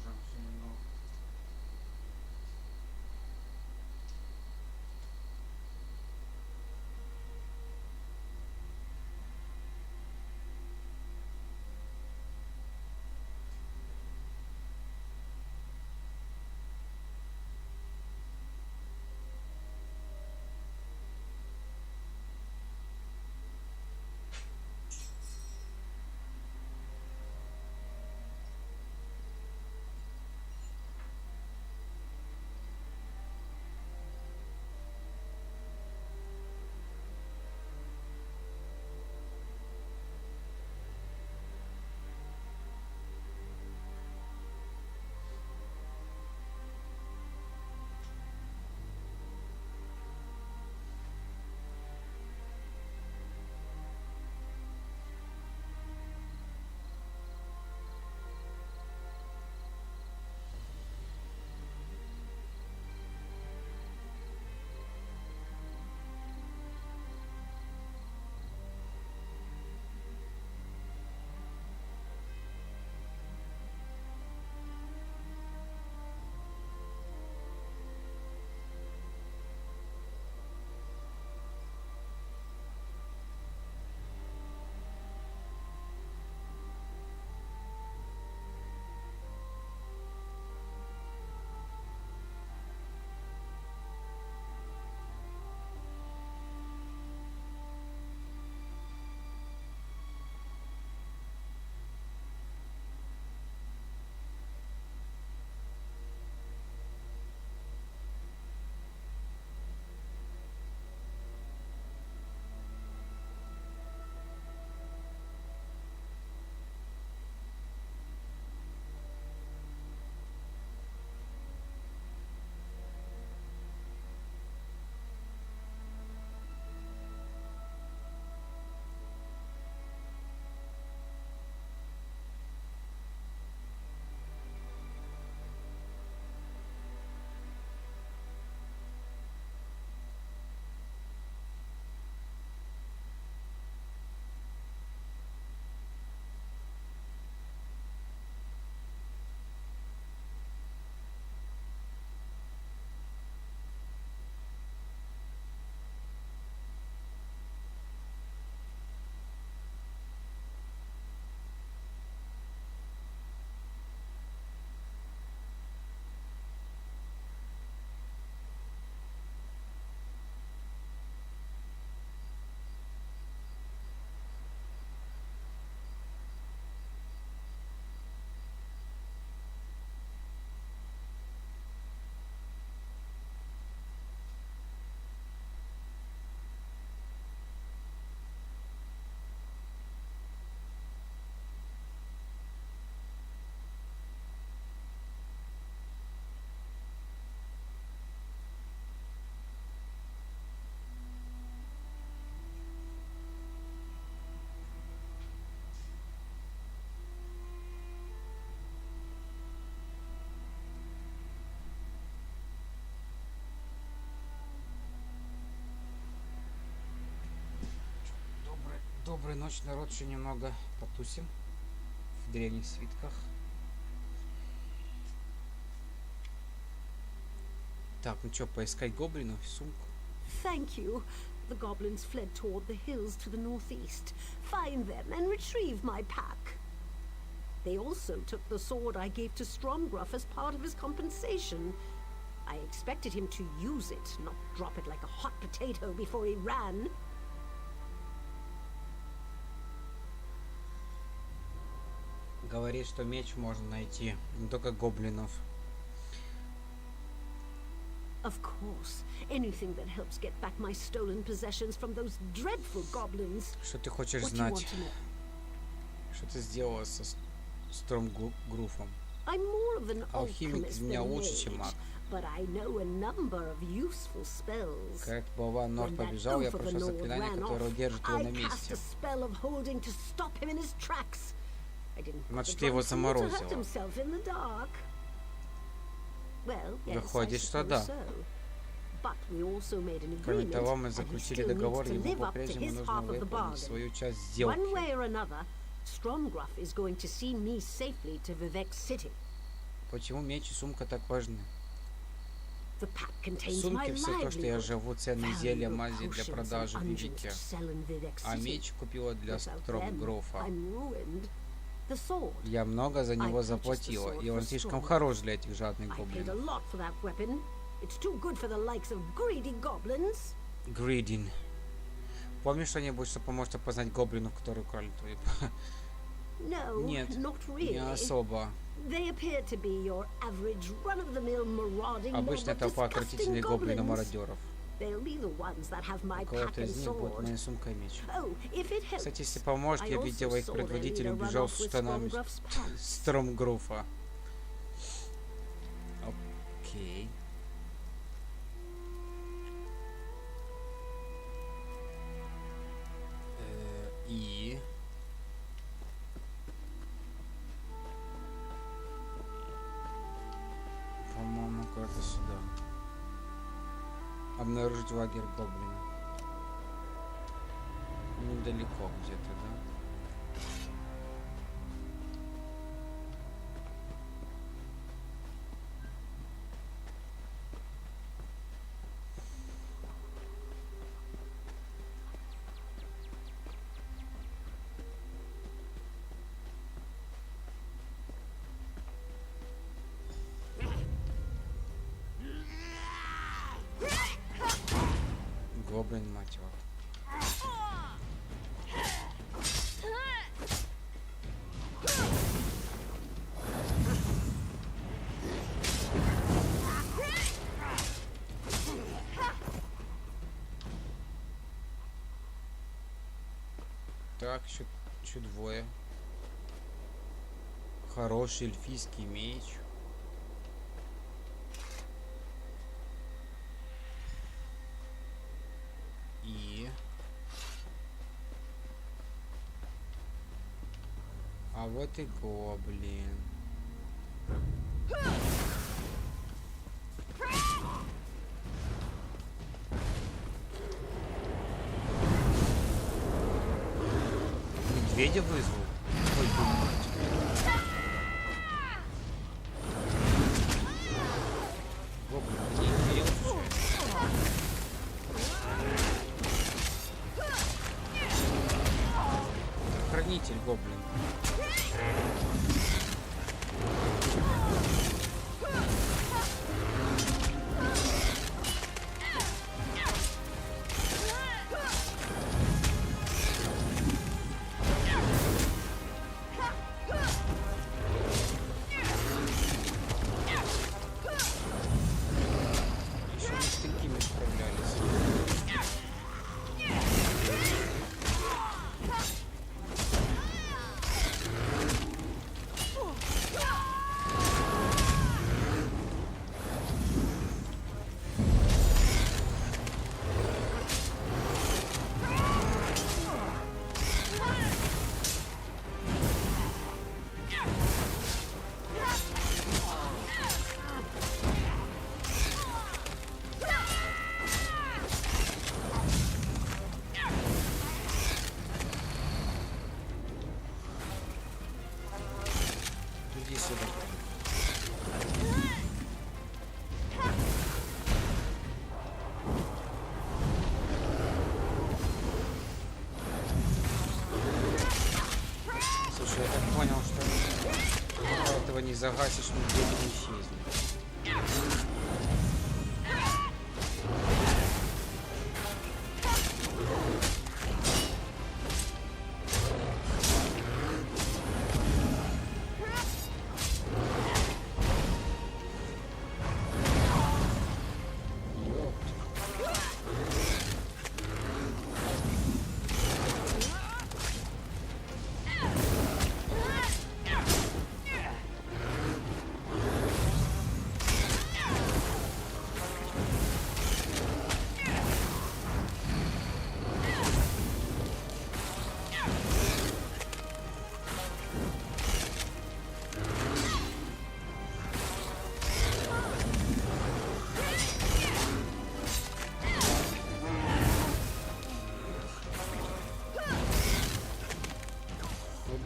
Доброй ночи, народ, еще немного потусим в древних свитках. Так, ну что, поискать гоблинов и сумку? Thank you. The goblins fled toward the hills to the northeast. Find them and retrieve my pack. They also took the sword I gave to Stromgruff as part of his compensation. I expected him to use it, not drop it like a hot potato before he ran. Говорит, что меч можно найти, не только гоблинов. Of course, anything that helps get back my stolen possessions from those dreadful goblins. Что ты хочешь знать? Что ты сделала со Стромгруфом? I'm more of an Алхимик из меня лучше, чем маг. But I know a number of useful spells. Как болван Норд побежал, я прошел заклинание, которое удержит его на месте. Значит, ты его заморозила. Выходит, что да. Кроме того, мы заключили договор, ему по-прежнему нужно выполнить свою часть сделки. Почему меч и сумка так важны? В сумке все то, что я живу, ценные зелья, мази для продажи в Вивеке. А меч купила для Стромгруфа. Я много за него заплатила, и он слишком хорош для этих жадных гоблинов. Гридин. Помнишь что-нибудь, что поможет опознать гоблинов, которые украли твою? Нет, не особо. Обычная толпа отвратительных гоблинов-мародеров. Кого-то из них будет моя сумка и меч. Кстати, если поможет, я видела их предводителя, убежал с штанами Стромгруфа. Окей. И... По-моему, куда-то сюда. Обнаружить лагерь гоблина. Недалеко где-то, да? Гоблин, мать его. Так, еще двое. Хороший эльфийский меч. А вот и гоблин. Медведя вызвал. Ой, гоблин, ты не видел? Хранитель гоблин. Не загасишь, нигде не исчезнет.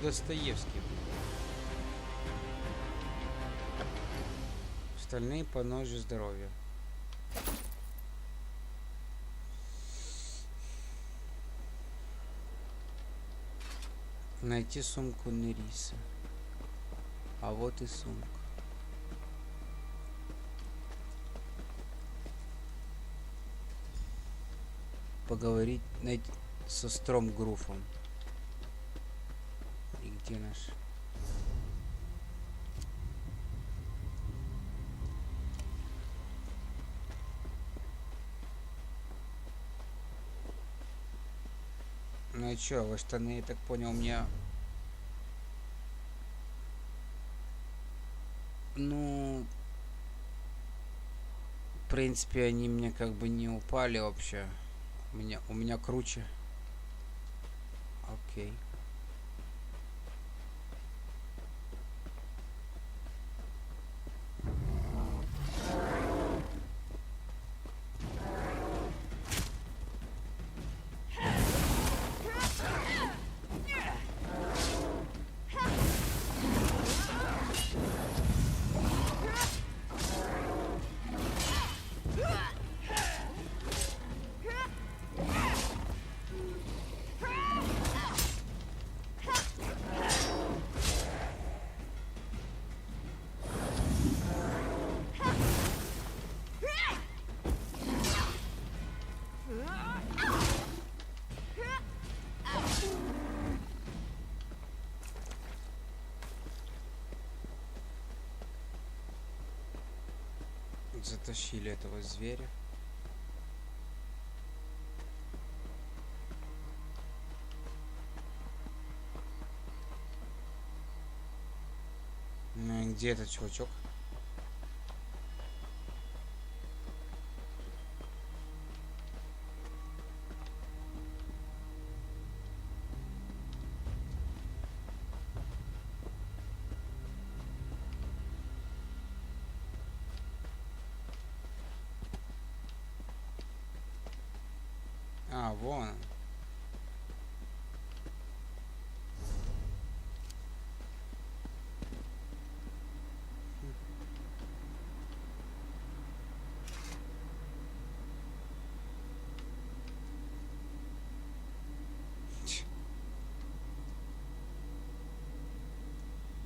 Достоевский. Остальные по ножу здоровья. Найти сумку Нериса. А вот и сумка. Поговорить со Стромгруфом. И где наш? Ну и чё, вы штаны, я так понял, мне... Ну... В принципе, они мне как бы не упали вообще. У меня круче. Окей. Затащили этого зверя. Ну и где этот чувачок? А, вон он.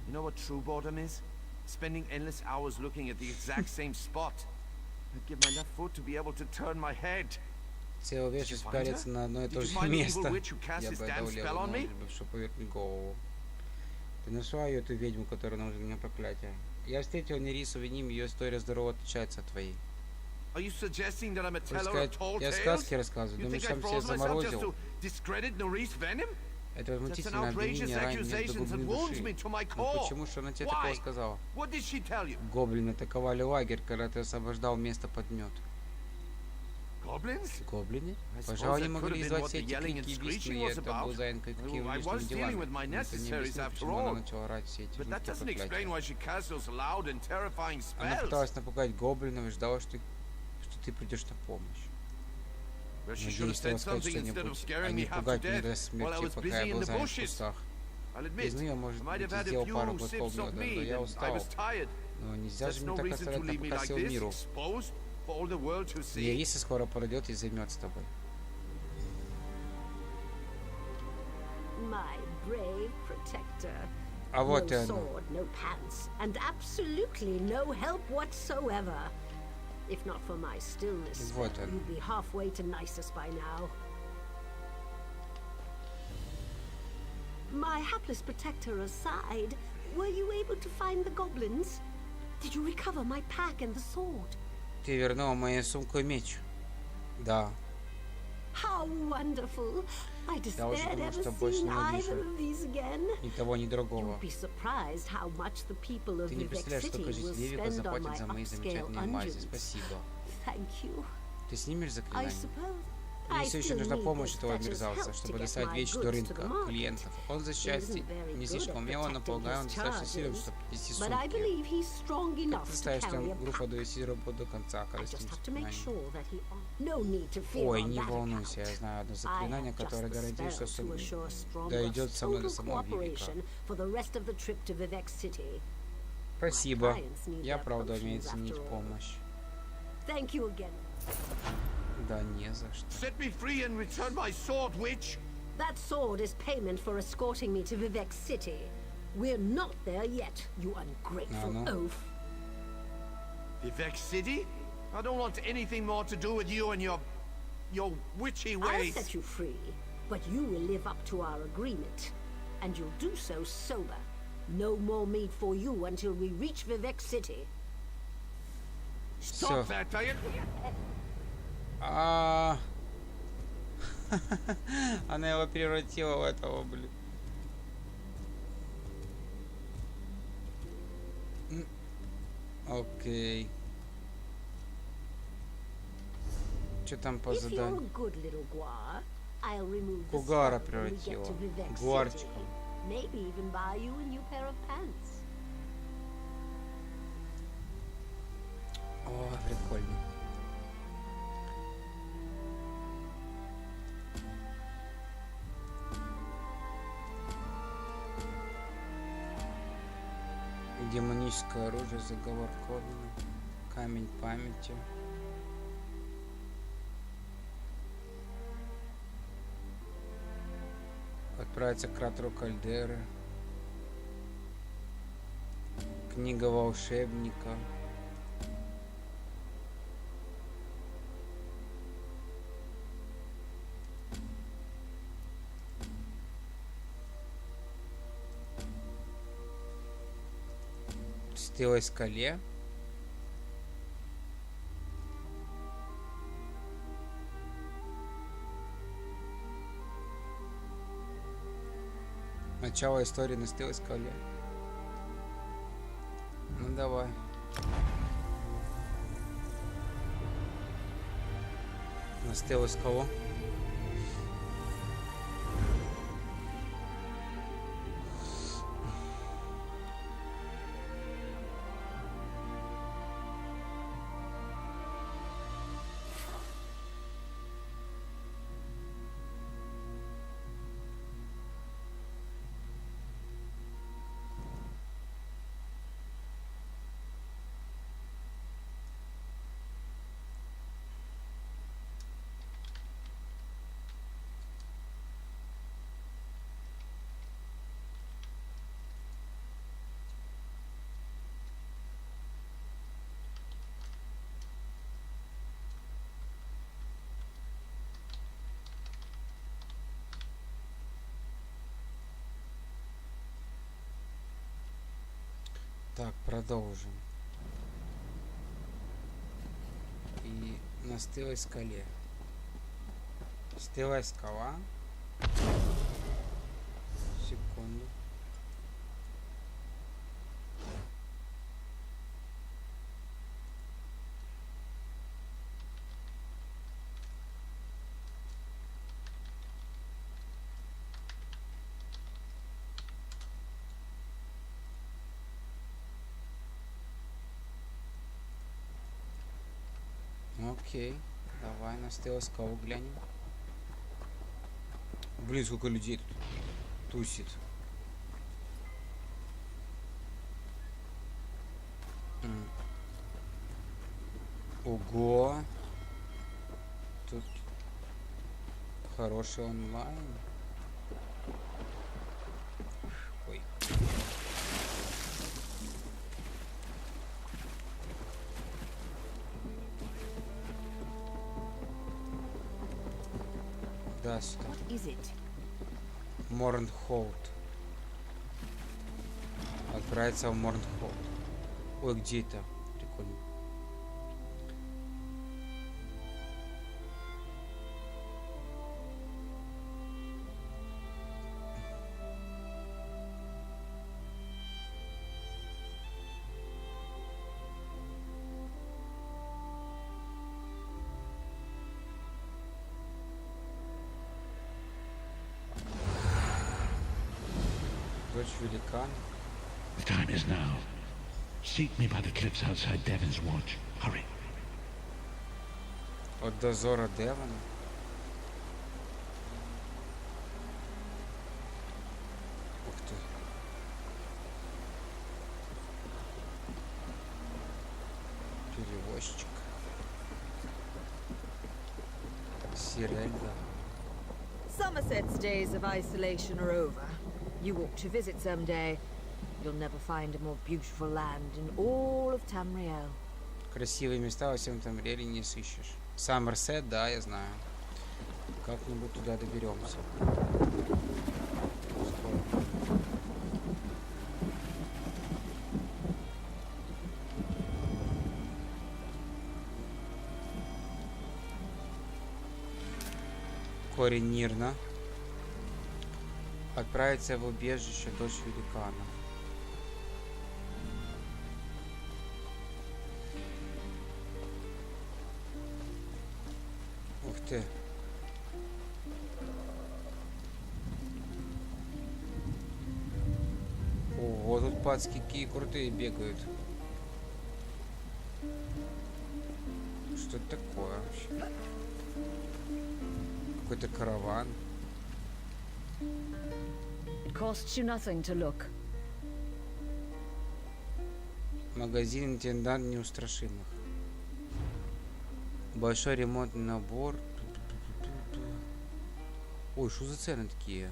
You know what true boredom is? Spending endless hours looking at the exact same spot. I'd give my left foot to be able to turn my head. Целую вечность пялится на одно и то же место. Я бы одолел, чтобы повернуть голову. Ты нашла ее, эту ведьму, которая наложила на меня проклятие. Я встретил Нерису Веним, ее история здорово отличается от твоей. Я сказки рассказываю, думаешь, сам себя заморозил? Это возмутительное обвинение ранее до глубины души. Ну почему, что она тебе такого сказала? Гоблины атаковали лагерь, когда ты освобождал место под мед. Гоблины? Пожалуй, они могли издавать все эти крики и быстрые, это был занят какими лишними делами. Это не объяснит, почему она начала орать все эти жуткие проклятия. Она пыталась напугать гоблинов и ждала, что ты придешь на помощь. Надеюсь, ты рассказать что-нибудь, а не пугать меня до смерти, пока я был занят в кустах. Признаю, может быть, ты сделал пару глотков меда, но я устал. Но нельзя же мне так оставлять на показ всему миру. Нериса скоро подойдет и займется тобой. А вот и оно. Вот он. My hapless protector aside, were you able to find the goblins? Did you recover my pack and the sword? Ты вернула мою сумку и меч. Да. How wonderful! I despaired ever seeing either of these again. Ни того, ни другого. You'd be surprised how much the people of Ты не представляешь, сколько жителей Вивека заплатят за мои замечательные мази. Спасибо. Thank you. Ты снимешь заклинание? Мне все еще нужна помощь этого мерзавца, чтобы доставить вещи до рынка клиентов. Он защищает не слишком умело, но полагаю, он достаточно силен, чтобы нести сумки. Как ты ставишь, что группа довести работу до конца, когда Ой, не волнуйся, я знаю одно заклинание, которое гарантирует, что дойдет со мной до самого Вивека. Спасибо. Я правда умею ценить помощь. Да не за что. Set me free and return my sword, witch. That sword is payment for escorting me to Vivek City. We're not there yet, you ungrateful oaf. Vivek City? I don't want anything more to do with you and your witchy ways. I'll set you free, but you will live up to our agreement. And you'll do so sober. No more meat for you until we reach Vivek City. Stop that, Она его превратила в этого, блин. Окей. Что там по заданию? Кугара превратила. Гуарчиком. О, прикольно. Демоническое оружие, заговор Ковина, камень памяти. Отправиться к кратеру Кальдеры. Книга волшебника. Стылой скале. Начало истории на стылой скале. Ну давай. На стылой скалу. Так, продолжим. И на стылой скале. Стылая скала. Секунду. Окей, давай на стылой скалу глянем. Блин, сколько людей тут тусит. Ого! Тут хороший онлайн. Ой. Да, сюда. Морнхолд. Отправиться в Морнхолд. Ой, где это? Прикольно. Дочь великана. The time is now. Seek me by the cliffs outside Devon's watch. Hurry. От дозора Девона. Ух ты. Перевозчик. Сиренга. Somerset's days of isolation are over. You ought to visit someday. You'll never find a more beautiful land in all of Tamriel. Красивые места во всем Тамриэле не сыщешь. Саммерсет, да, я знаю. Как-нибудь туда доберемся. Корень Нирна. Отправиться в убежище дочь великана. Ух ты. Ого, тут пацки какие крутые бегают. Что это такое вообще? Какой-то караван. It costs you nothing to look. Магазин интендант неустрашимых. Большой ремонтный набор. Ой, что за цены такие?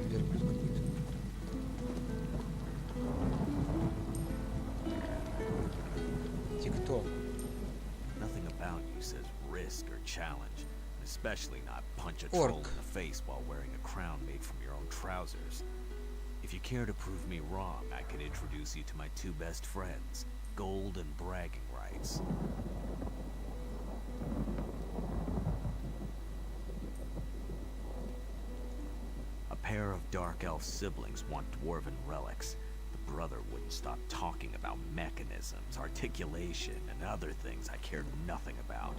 Верблюд какой-то. TikTok. Nothing about you says risk or challenge, and especially not punch a troll in the face while wearing a crown made from your own trousers. If you care to prove me wrong, I can introduce you to my two best friends, Gold and Bragging Rights. A pair of Dark Elf siblings want dwarven relics. The brother wouldn't stop talking about mechanisms, articulation, and other things I cared nothing about.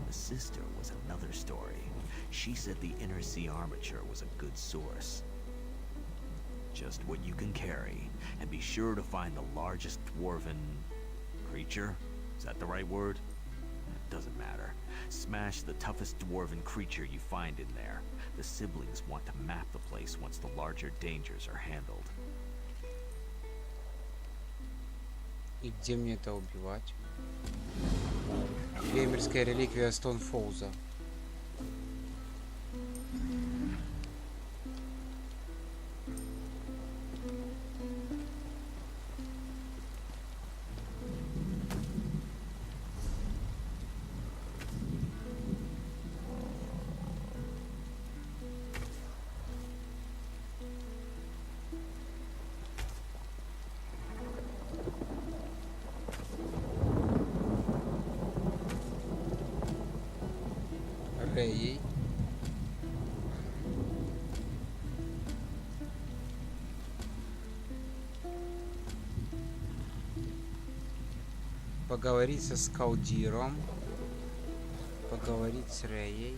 The sister was another story. She said the inner sea armature was a good source. Just what you can carry, and be sure to find the largest dwarven creature? Is that the right word? It doesn't matter. Smash the toughest dwarven creature you find in there. The siblings want to map the place once the larger dangers are handled. И где мне это убивать? Геймерская реликвия Стоунфолза. Рэй. Поговорить со Скаудиром. Поговорить с Рэей.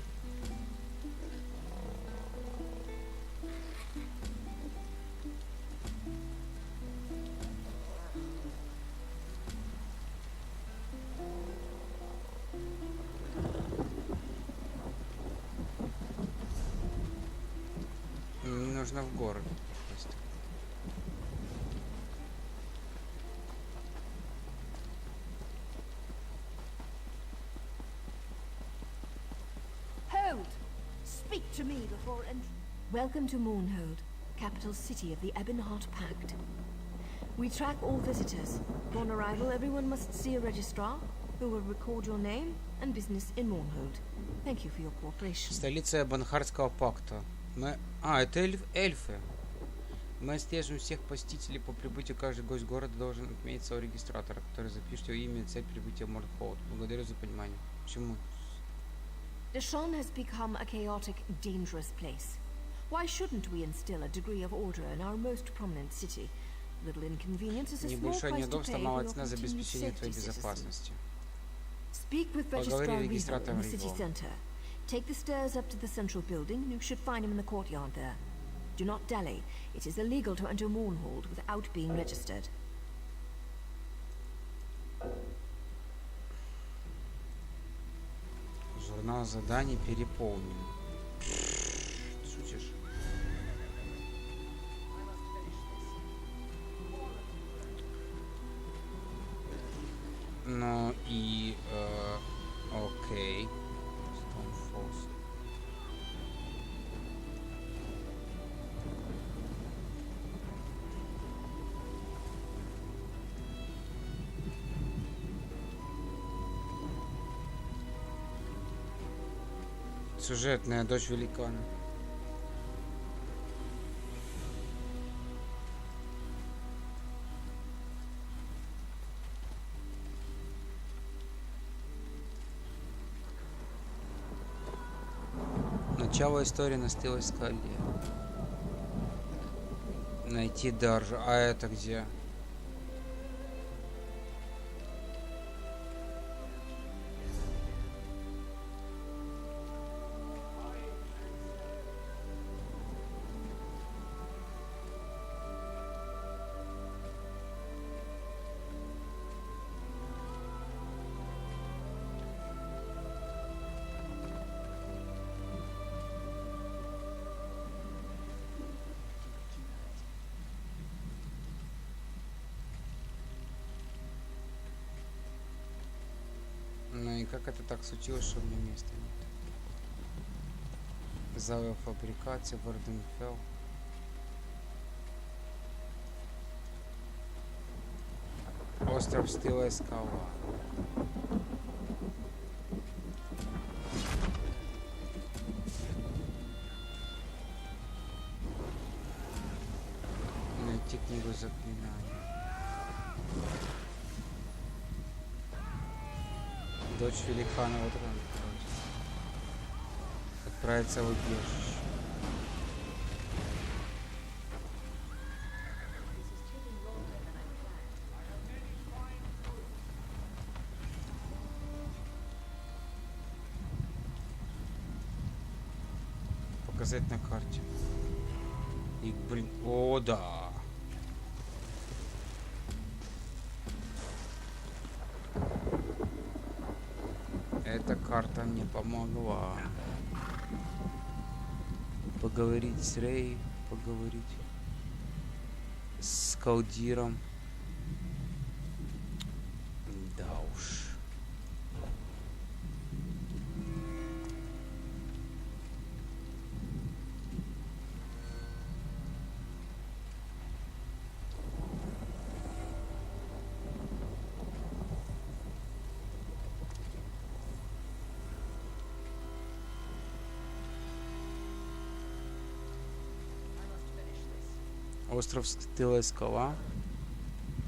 Нужно в город попасть. Welcome to Mournhold, capital city of the Ebonheart Pact. We track all visitors. Upon arrival, everyone must see a registrar who will record your name and business in Mournhold. Thank you for your cooperation. Столица Ebonheartского пакта. Это эльфы. Мы отслеживаем всех посетителей. По прибытию каждый гость города должен отметить своего регистратора, который запишет его имя и цель прибытия в Морровинд. Благодарю за понимание. Почему? Deshawn has become a chaotic, dangerous place. Why shouldn't we instill a degree of order in our most prominent city? Little inconvenience is a small price to pay for your continued safety, citizen. Speak with Registrar Revo in the city center. Take the stairs up to the central building, and you should find him in the courtyard there. Do not dally. It is illegal to enter Mournhold without being registered. Журнал заданий переполнен. Шутишь? Ну и... окей. Stoneforce. Сюжетная дочь великана. Начало истории на Стылой скале. Найти Даржа. А это где? Ну и как это так случилось, что у меня места нет? Залы фабрикации, Ворденфелл. Остров Стылая Скала. Найти книгу заклинаний. Дочь великана, вот он, короче. Отправиться в убежище. Показать на карте. И, блин, о, да. Эта карта мне помогла. Поговорить с Рей, поговорить с Калдиром. Да уж. Остров Стылая Скала.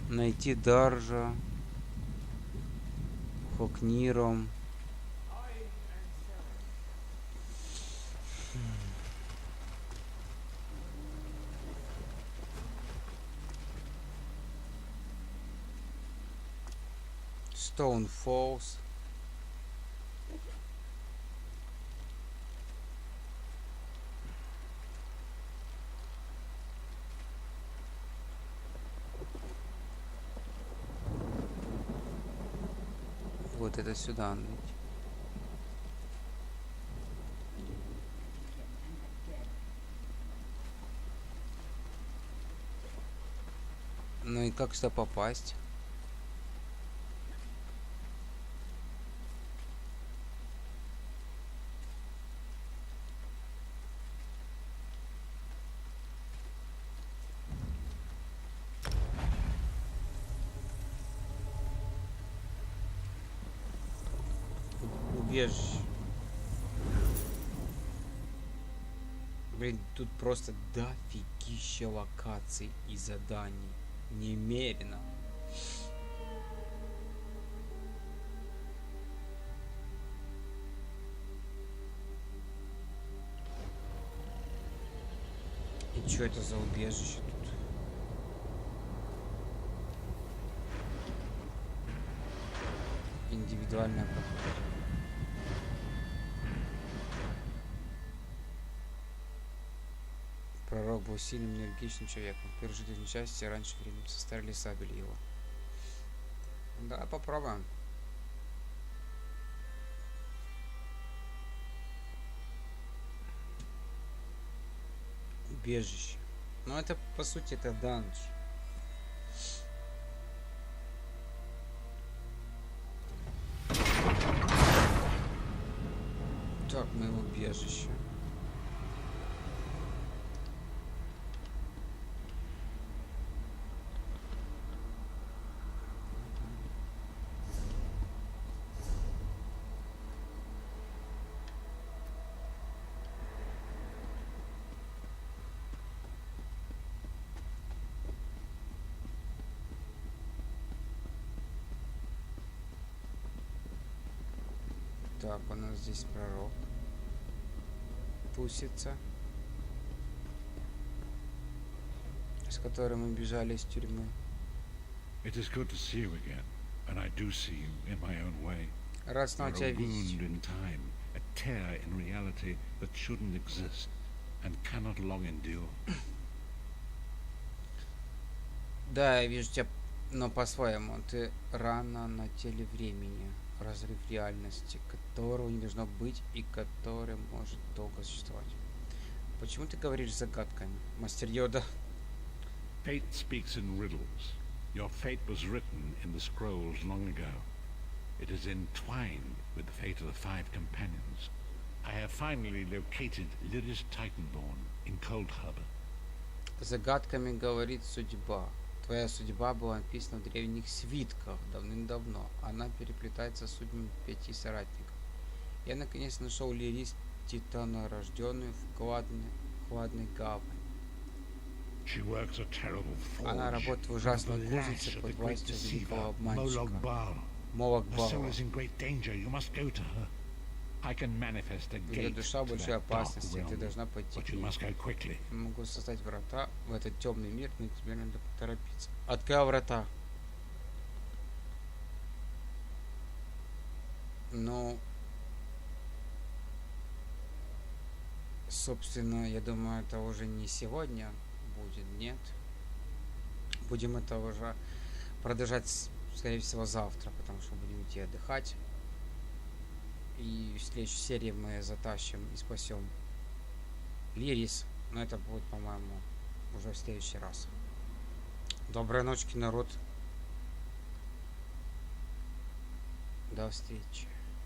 Найти Даржа. Хокниром. Stone Falls. Вот это сюда. Ну и как сюда попасть? убежище. Блин, тут просто дофигища локаций и заданий. Немерено. И что это за убежище тут? Индивидуальная подхода. Пророк был сильным, энергичным человеком. Пережитые несчастья раньше времени составили сабель его. Да, попробуем. Убежище. Ну это по сути это данж. Так, мы в убежище. Так, у нас здесь пророк. Пусится. С которым мы бежали из тюрьмы. It is good to see you again, and I do see you in my own way. Рад снова тебя видеть. In time, a tear in reality that shouldn't exist and cannot long endure. Да, я вижу тебя, но по-своему. Ты рано на теле времени. Разрыв реальности, которого не должно быть и который может долго существовать. Почему ты говоришь загадками, мастер Йода? Fate speaks in riddles. Your fate was written in the scrolls long ago. It is entwined with the fate of the 5 companions. I have finally located Lyris Titanborn in Cold Harbor. Загадками говорит судьба. Твоя судьба была написана в древних свитках давным-давно. Она переплетается с судьбами 5 соратников. Я наконец нашел Лирис, титанорожденную в хладной гавани. Она работает в ужасной кузнице под властью великого обманщика. Молокбала. Ее душа в большой опасности, ты должна пойти к ней. Я могу создать врата в этот темный мир, но тебе надо поторопиться. Открыл врата. Ну, собственно, я думаю, это уже не сегодня будет, нет. Будем это уже продолжать, скорее всего, завтра, потому что будем идти отдыхать. И в следующей серии мы затащим и спасем Лирис. Но это будет, по-моему, уже в следующий раз. Доброй ночи, народ. До встречи.